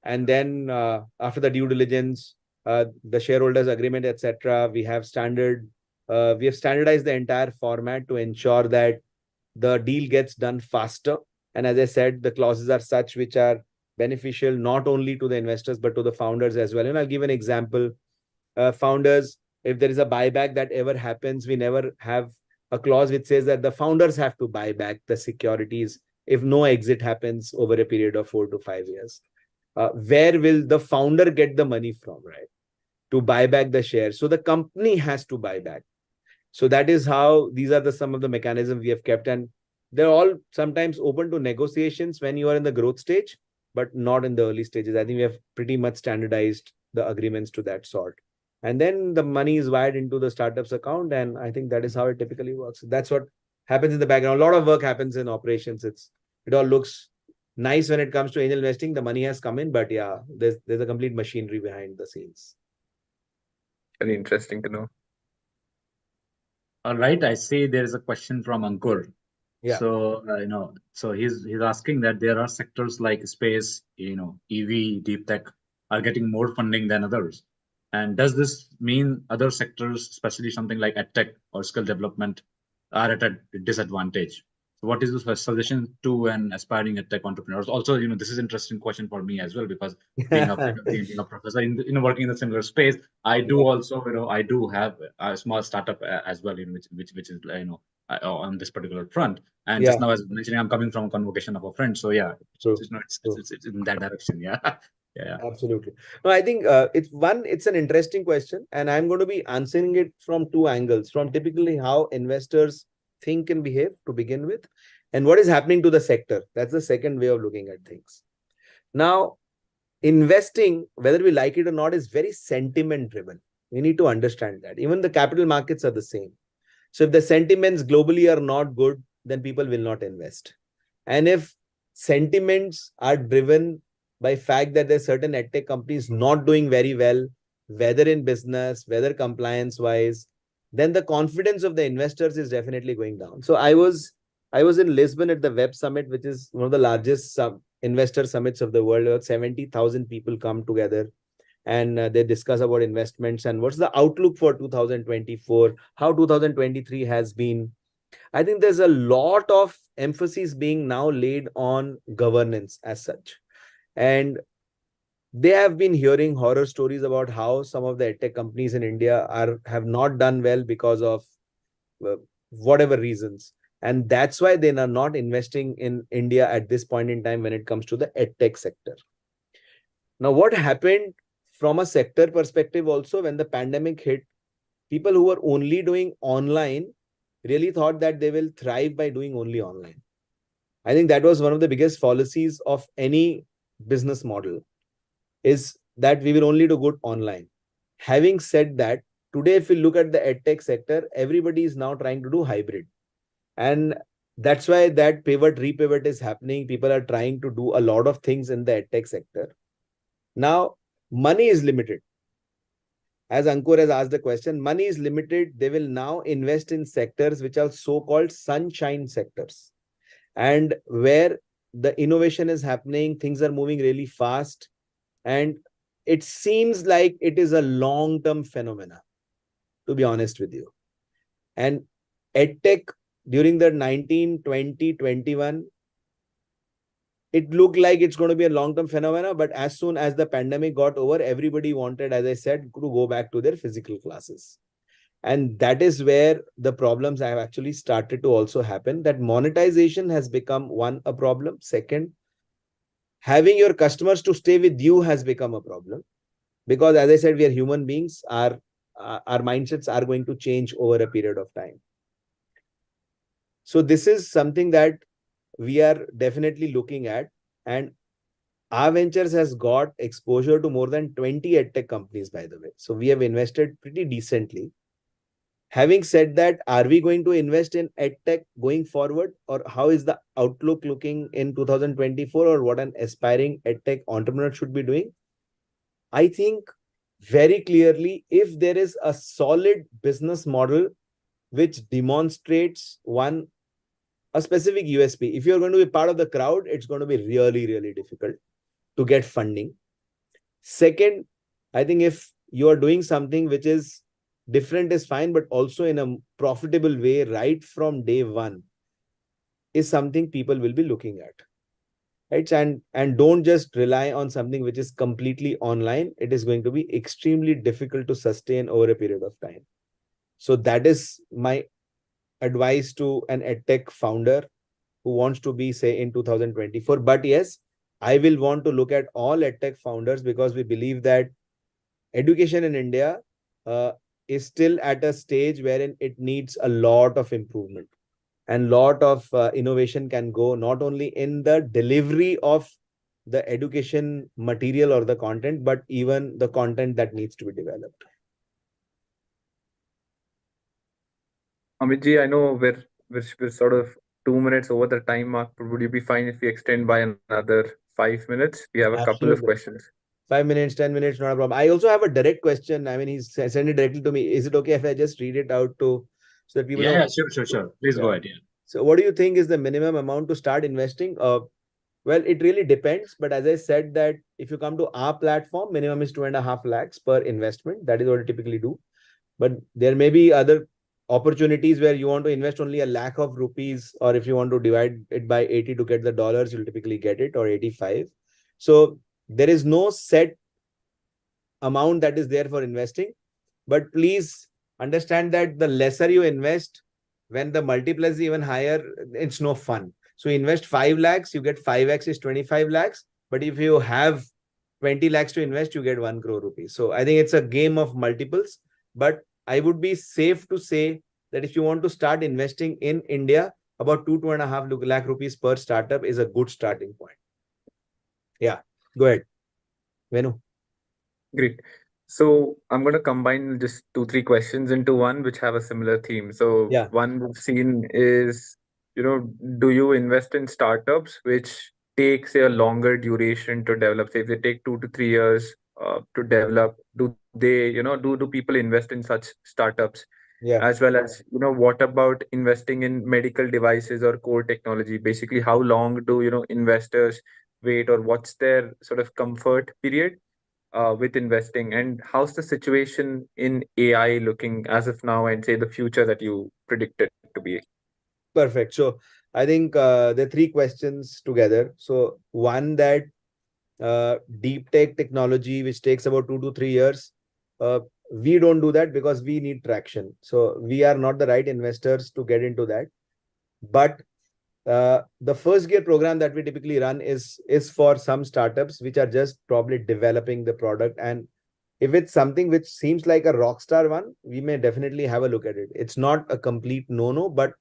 And then after the due diligence, the shareholders agreement, etc. We have standardized the entire format to ensure that the deal gets done faster. And as I said, the clauses are such which are beneficial not only to the investors but to the founders as well. And I'll give an example. Founders, if there is a buyback that ever happens, we never have a clause which says that the founders have to buy back the securities if no exit happens over a period of 4 to 5 years. Where will the founder get the money from, right? To buy back the shares. So the company has to buy back. So that is how these are some of the mechanisms we have kept. And they're all sometimes open to negotiations when you are in the growth stage, but not in the early stages. I think we have pretty much standardized the agreements to that sort. And then the money is wired into the startup's account. And I think that is how it typically works. That's what happens in the background. A lot of work happens in operations. It all looks nice when it comes to angel investing. The money has come in, but yeah, there's a complete machinery behind the scenes. Very interesting to know. All right, I see there is a question from Ankur. Yeah. So so he's asking that there are sectors like space, EV, deep tech are getting more funding than others. And does this mean other sectors, especially something like edtech or skill development, are at a disadvantage? So what is the suggestion to an aspiring edtech entrepreneurs? Also, this is an interesting question for me as well, because being a professor working in a similar space, I do also, I do have a small startup as well, which is on this particular front. And just now, as mentioning, I'm coming from a convocation of a friend. So yeah, it's in that direction. Yeah. Yeah. Absolutely. No, I think it's an interesting question, and I'm going to be answering it from two angles: from typically how investors think and behave to begin with, and what is happening to the sector. That's the second way of looking at things. Now, investing, whether we like it or not, is very sentiment driven. We need to understand that. Even the capital markets are the same. So if the sentiments globally are not good, then people will not invest. And if sentiments are driven by fact that there's certain edtech companies not doing very well, whether in business, whether compliance wise, then the confidence of the investors is definitely going down. So I was in Lisbon at the Web Summit, which is one of the largest investor summits of the world. About 70,000 people come together and they discuss about investments and what's the outlook for 2024, how 2023 has been. I think there's a lot of emphasis being now laid on governance as such. And they have been hearing horror stories about how some of the edtech companies in India have not done well because of whatever reasons. And that's why they are not investing in India at this point in time when it comes to the edtech sector. Now, what happened from a sector perspective also, when the pandemic hit, people who were only doing online really thought that they will thrive by doing only online. I think that was one of the biggest fallacies of any business model, is that we will only do good online. Having said that, today, if we look at the edtech sector, everybody is now trying to do hybrid. And that's why that repivot is happening. People are trying to do a lot of things in the edtech sector. Now, money is limited. As Ankur has asked the question, money is limited. They will now invest in sectors which are so-called sunshine sectors, and where the innovation is happening, things are moving really fast, and it seems like it is a long-term phenomena, to be honest with you. And edtech during the 19, 20, 21, it looked like it's going to be a long-term phenomena, but as soon as the pandemic got over, everybody wanted, as I said, to go back to their physical classes. And that is where the problems have actually started to also happen, that monetization has become a problem. Second, having your customers to stay with you has become a problem, because as I said, we are human beings. Our mindsets are going to change over a period of time. So this is something that we are definitely looking at, and our ventures has got exposure to more than 20 edtech companies, by the way. So we have invested pretty decently. Having said that, are we going to invest in edtech going forward, or how is the outlook looking in 2024, or what an aspiring edtech entrepreneur should be doing? I think very clearly, if there is a solid business model which demonstrates a specific USP. If you're going to be part of the crowd, it's going to be really, really difficult to get funding. Second, I think if you are doing something which is different is fine, but also in a profitable way right from day one is something people will be looking at. Right? And don't just rely on something which is completely online. It is going to be extremely difficult to sustain over a period of time. So that is my advice to an edtech founder who wants to be, say, in 2024. But yes, I will want to look at all edtech founders, because we believe that education in India is still at a stage wherein it needs a lot of improvement, and lot of innovation can go not only in the delivery of the education material or the content, but even the content that needs to be developed. Amitji, I know we're sort of 2 minutes over the time mark, but would you be fine if we extend by another 5 minutes? We have a couple of Absolutely. questions. 5 minutes, 10 minutes, not a problem. I also have a direct question. I mean, he's sent it directly to me. Is it okay if I just read it out to, so that people know? Yeah, sure. Please go ahead. Yeah. So what do you think is the minimum amount to start investing? Well, it really depends. But as I said, that if you come to our platform, minimum is 2.5 lakhs per investment. That is what I typically do. But there may be other opportunities where you want to invest only a lakh of rupees, or if you want to divide it by 80 to get the dollars, you'll typically get it, or 85. So there is no set amount that is there for investing. But please understand that the lesser you invest, when the multiple is even higher, it's no fun. So invest 5 lakhs, you get 5x is 25 lakhs. But if you have 20 lakhs to invest, you get 1 crore rupees. So I think it's a game of multiples. But I would be safe to say that if you want to start investing in India, about 2.5 lakh rupees per startup is a good starting point. Yeah, go ahead, Venu. Great. So I'm going to combine just 2, 3 questions into one, which have a similar theme. So Yeah. one we've seen is, do you invest in startups which take, say, a longer duration to develop? Say, if they take 2 to 3 years to develop, do they, do people invest in such startups? Yeah. As well as, what about investing in medical devices or core technology? Basically, how long do, investors wait, or what's their sort of comfort period with investing, and how's the situation in AI looking as of now, and say the future that you predict it to be? Perfect. So I think there are 3 questions together. So one, that deep tech technology, which takes about 2 to 3 years, we don't do that because we need traction. So we are not the right investors to get into that. But the first gear program that we typically run is for some startups which are just probably developing the product. And if it's something which seems like a rock star one, we may definitely have a look at it. It's not a complete no, but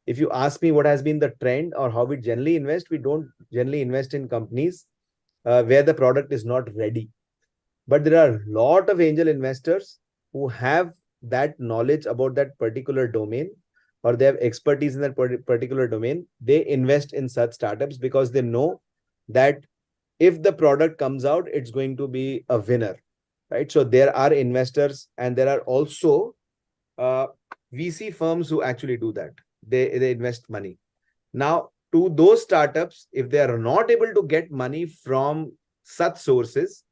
if you ask me what has been the trend or how we generally invest, we don't generally invest in companies where the product is not ready. But there are a lot of angel investors who have that knowledge about that particular domain, or they have expertise in that particular domain. They invest in such startups because they know that if the product comes out, it's going to be a winner, right? So there are investors, and there are also VC firms who actually do that. They invest money. Now, to those startups, if they are not able to get money from such sources,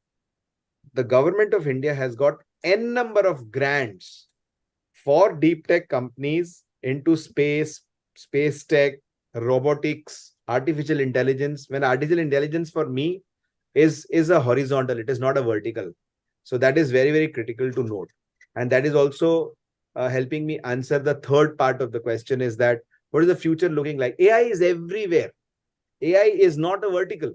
the government of India has got n number of grants for deep tech companies into space, space tech, robotics, artificial intelligence. When artificial intelligence for me is a horizontal, it is not a vertical. So that is very, very critical to note. And that is also helping me answer the third part of the question, is that what is the future looking like? AI is everywhere. AI is not a vertical,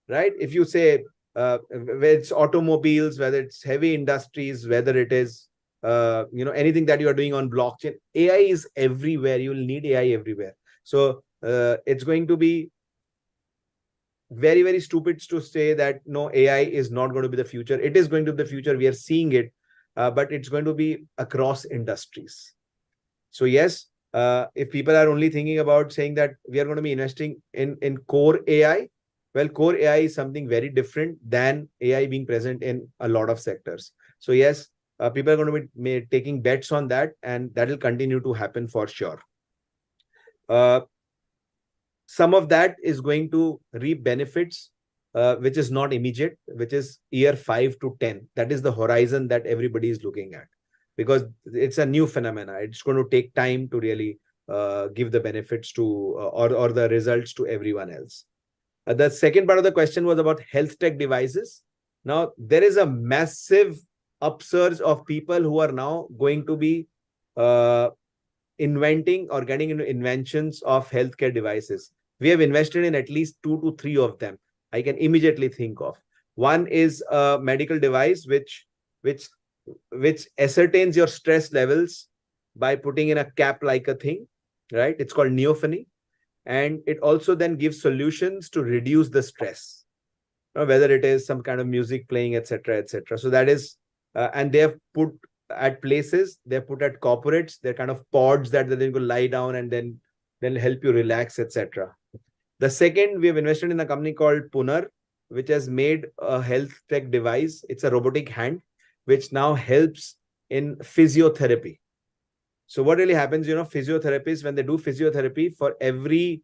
right? If you say whether it's automobiles, whether it's heavy industries, whether it is anything that you are doing on blockchain, AI is everywhere. You will need AI everywhere. So it's going to be very, very stupid to say that no, AI is not going to be the future. It is going to be the future. We are seeing it, but it's going to be across industries. So yes, if people are only thinking about saying that we are going to be investing in core AI, well, core AI is something very different than AI being present in a lot of sectors. So yes, people are going to be taking bets on that, and that will continue to happen for sure. Some of that is going to reap benefits which is not immediate, which is year 5 to 10. That is the horizon that everybody is looking at, because it's a new phenomena. It's going to take time to really give the benefits to or the results to everyone else. The second part of the question was about health tech devices. Now, there is a massive upsurge of people who are now going to be inventing or getting into inventions of healthcare devices. We have invested in at least 2 to 3 of them. I can immediately think of. One is a medical device which ascertains your stress levels by putting in a cap like a thing, right? It's called Neophony. And it also then gives solutions to reduce the stress, whether it is some kind of music playing, etc., etc. So that is, and they have put at places, they're put at corporates, they're kind of pods that then go lie down and then help you relax, etc. The second, we have invested in a company called Punar, which has made a health tech device. It's a robotic hand, which now helps in physiotherapy. So what really happens, physiotherapists, when they do physiotherapy for every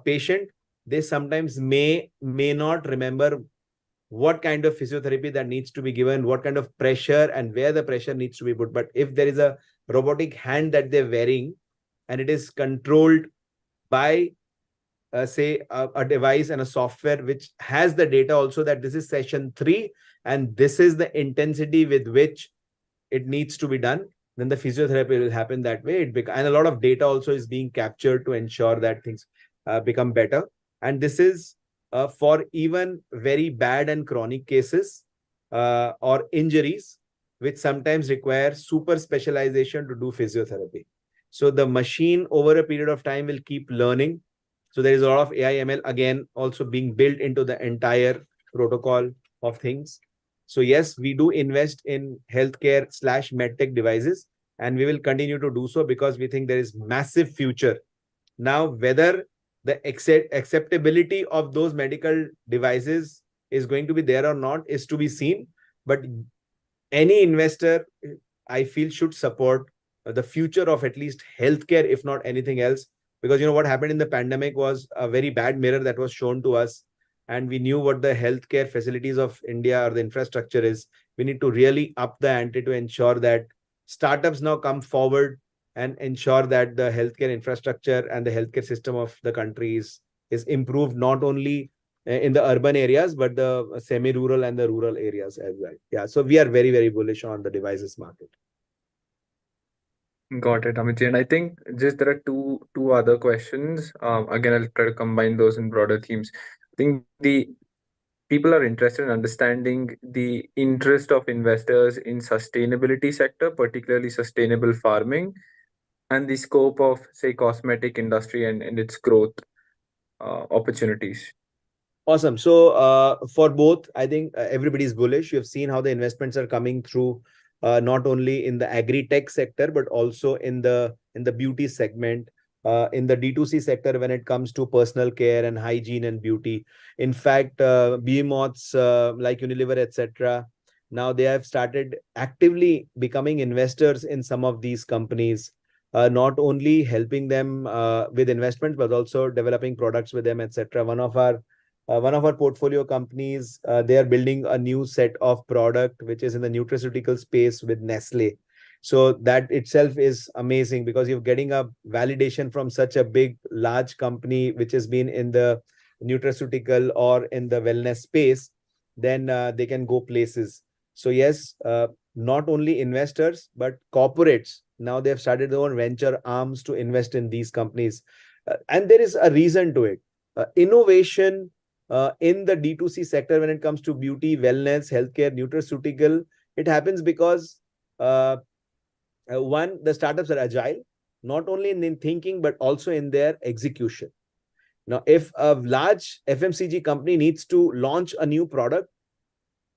patient, they sometimes may not remember what kind of physiotherapy that needs to be given, what kind of pressure and where the pressure needs to be put. But if there is a robotic hand that they're wearing and it is controlled by, say, a device and a software which has the data also that this is session 3 and this is the intensity with which it needs to be done, then the physiotherapy will happen that way. And a lot of data also is being captured to ensure that things become better. And this is for even very bad and chronic cases or injuries, which sometimes require super specialization to do physiotherapy. So the machine over a period of time will keep learning. So there is a lot of AI ML again also being built into the entire protocol of things. So yes, we do invest in healthcare / medtech devices, and we will continue to do so because we think there is massive future. Now, whether the acceptability of those medical devices is going to be there or not is to be seen. But any investor, I feel, should support the future of at least healthcare, if not anything else. Because what happened in the pandemic was a very bad mirror that was shown to us. And we knew what the healthcare facilities of India or the infrastructure is. We need to really up the ante to ensure that startups now come forward and ensure that the healthcare infrastructure and the healthcare system of the country is improved, not only in the urban areas, but the semi-rural and the rural areas as well. Yeah, so we are very, very bullish on the devices market. Got it, Amit. And I think just there are two other questions. Again, I'll try to combine those in broader themes. I think the people are interested in understanding the interest of investors in sustainability sector, particularly sustainable farming, and the scope of, say, cosmetic industry and its growth opportunities. Awesome. So for both, I think everybody's bullish. You have seen how the investments are coming through, not only in the agri-tech sector, but also in the beauty segment, in the D2C sector when it comes to personal care and hygiene and beauty. In fact, behemoths like Unilever, etc., now they have started actively becoming investors in some of these companies, not only helping them with investments, but also developing products with them, etc. One of our portfolio companies, they are building a new set of product, which is in the nutraceutical space with Nestle. So that itself is amazing because you're getting a validation from such a big, large company, which has been in the nutraceutical or in the wellness space, then they can go places. So yes, not only investors, but corporates, now they've started their own venture arms to invest in these companies. And there is a reason to it. Innovation in the D2C sector when it comes to beauty, wellness, healthcare, nutraceutical, it happens because one, the startups are agile, not only in thinking, but also in their execution. Now, if a large FMCG company needs to launch a new product,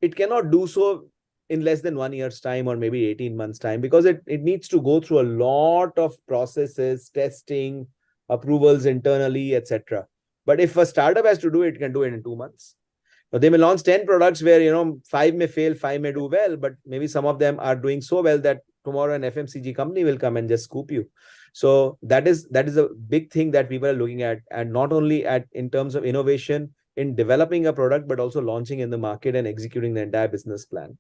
it cannot do so in less than 1 year's time or maybe 18 months time, because it needs to go through a lot of processes, testing, approvals internally, etc. But if a startup has to do it, it can do it in 2 months. Now, they may launch 10 products where 5 may fail, 5 may do well, but maybe some of them are doing so well that tomorrow an FMCG company will come and just scoop you. So that is a big thing that people are looking at, and not only in terms of innovation, in developing a product, but also launching in the market and executing the entire business plan.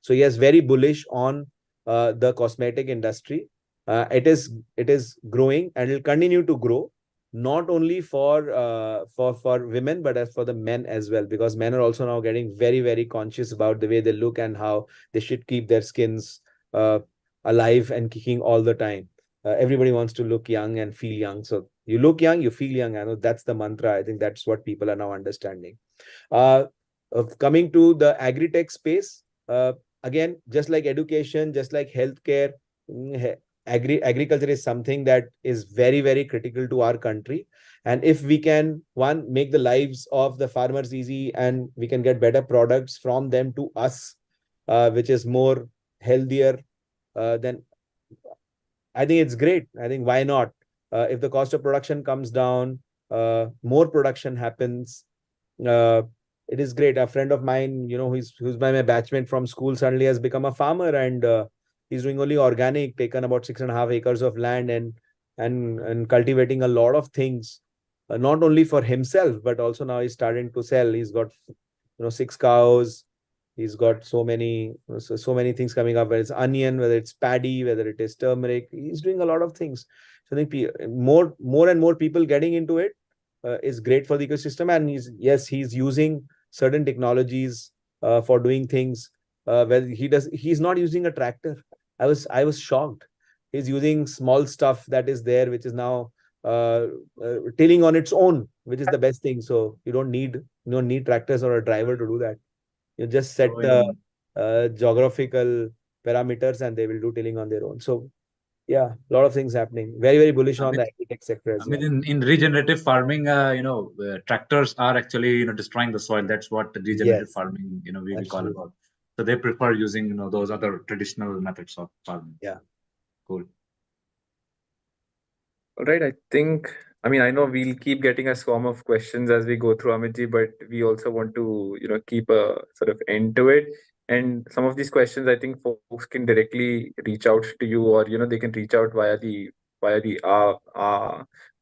So yes, very bullish on the cosmetic industry. It is growing and will continue to grow, not only for women, but as for the men as well, because men are also now getting very, very conscious about the way they look and how they should keep their skins alive and kicking all the time. Everybody wants to look young and feel young. So you look young, you feel young. I know that's the mantra. I think that's what people are now understanding. Coming to the agri-tech space, again, just like education, just like healthcare, agriculture is something that is very, very critical to our country. And if we can, one, make the lives of the farmers easy, and we can get better products from them to us, which is more healthier, then I think it's great. I think why not? If the cost of production comes down, more production happens. It is great. A friend of mine, who's my batchmate from school, suddenly has become a farmer, and he's doing only organic, taken about 6.5 acres of land, and cultivating a lot of things, not only for himself, but also now he's starting to sell. He's got 6 cows. He's got so many things coming up, whether it's onion, whether it's paddy, whether it is turmeric. He's doing a lot of things. So I think more and more people getting into it is great for the ecosystem. And he's using certain technologies for doing things. Where he's not using a tractor. I was shocked. He's using small stuff that is there, which is now tilling on its own, which is the best thing. So you don't need tractors or a driver to do that. You just set the geographical parameters and they will do tilling on their own. So yeah, a lot of things happening. Very, very bullish on the agri-tech sector as well. In regenerative farming, tractors are actually, destroying the soil. That's what the regenerative farming, we call about. So they prefer using, those other traditional methods of farming. Yeah. Cool. All right. I know we'll keep getting a swarm of questions as we go through, Amitji, but we also want to, keep a sort of end to it. And some of these questions, I think folks can directly reach out to you, or, they can reach out via the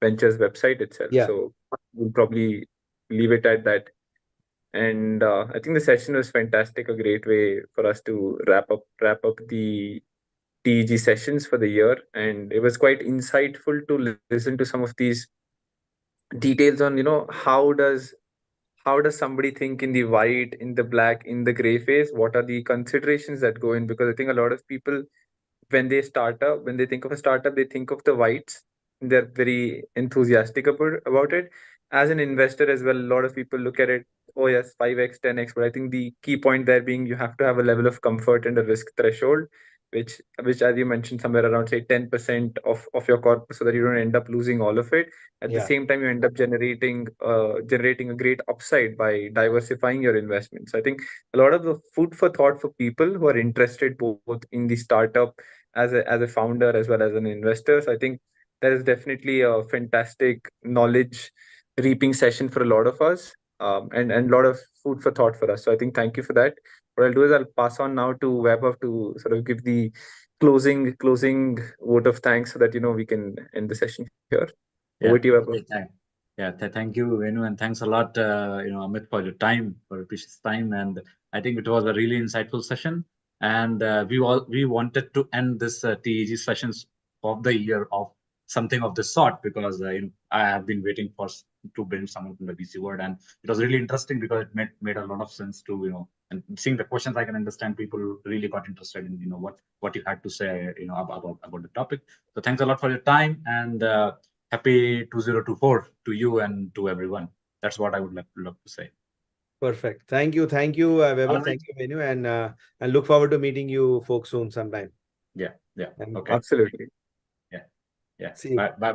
Ventures website itself. Yeah. So we'll probably leave it at that. And I think the session was fantastic, a great way for us to wrap up the TEG sessions for the year, and it was quite insightful to listen to some of these details on how does somebody think in the white, in the black, in the gray phase. What are the considerations that go in? Because I think a lot of people, when they think of a startup, they think of the whites. They're very enthusiastic about it. As an investor as well, a lot of people look at it, oh yes, 5x, 10x. But I think the key point there being you have to have a level of comfort and a risk threshold, which as you mentioned, somewhere around say 10% of your corpus, so that you don't end up losing all of it. At the same time, you end up generating a great upside by diversifying your investments. I think a lot of the food for thought for people who are interested both in the startup as a founder as well as an investor. So I think that is definitely a fantastic knowledge reaping session for a lot of us, and a lot of food for thought for us. So I think thank you for that. What I'll do is I'll pass on now to Vaibhav to sort of give the closing vote of thanks, so that we can end the session here. Over to you, Vaibhav. Thank you, Venu, and thanks a lot, Amit, for your time, for your precious time. And I think it was a really insightful session. And we wanted to end this TEG sessions of the year of something of this sort, because I have been waiting to bring someone from the VC world, and it was really interesting because it made a lot of sense to and seeing the questions, I can understand people really got interested in what you had to say about the topic. So thanks a lot for your time, and happy 2024 to you and to everyone. That's what I would love to say. Perfect. Thank you, Vaibhav. Right. Thank you, Venu, and look forward to meeting you folks soon sometime. Yeah. Okay. Absolutely. Yeah. See you. Bye.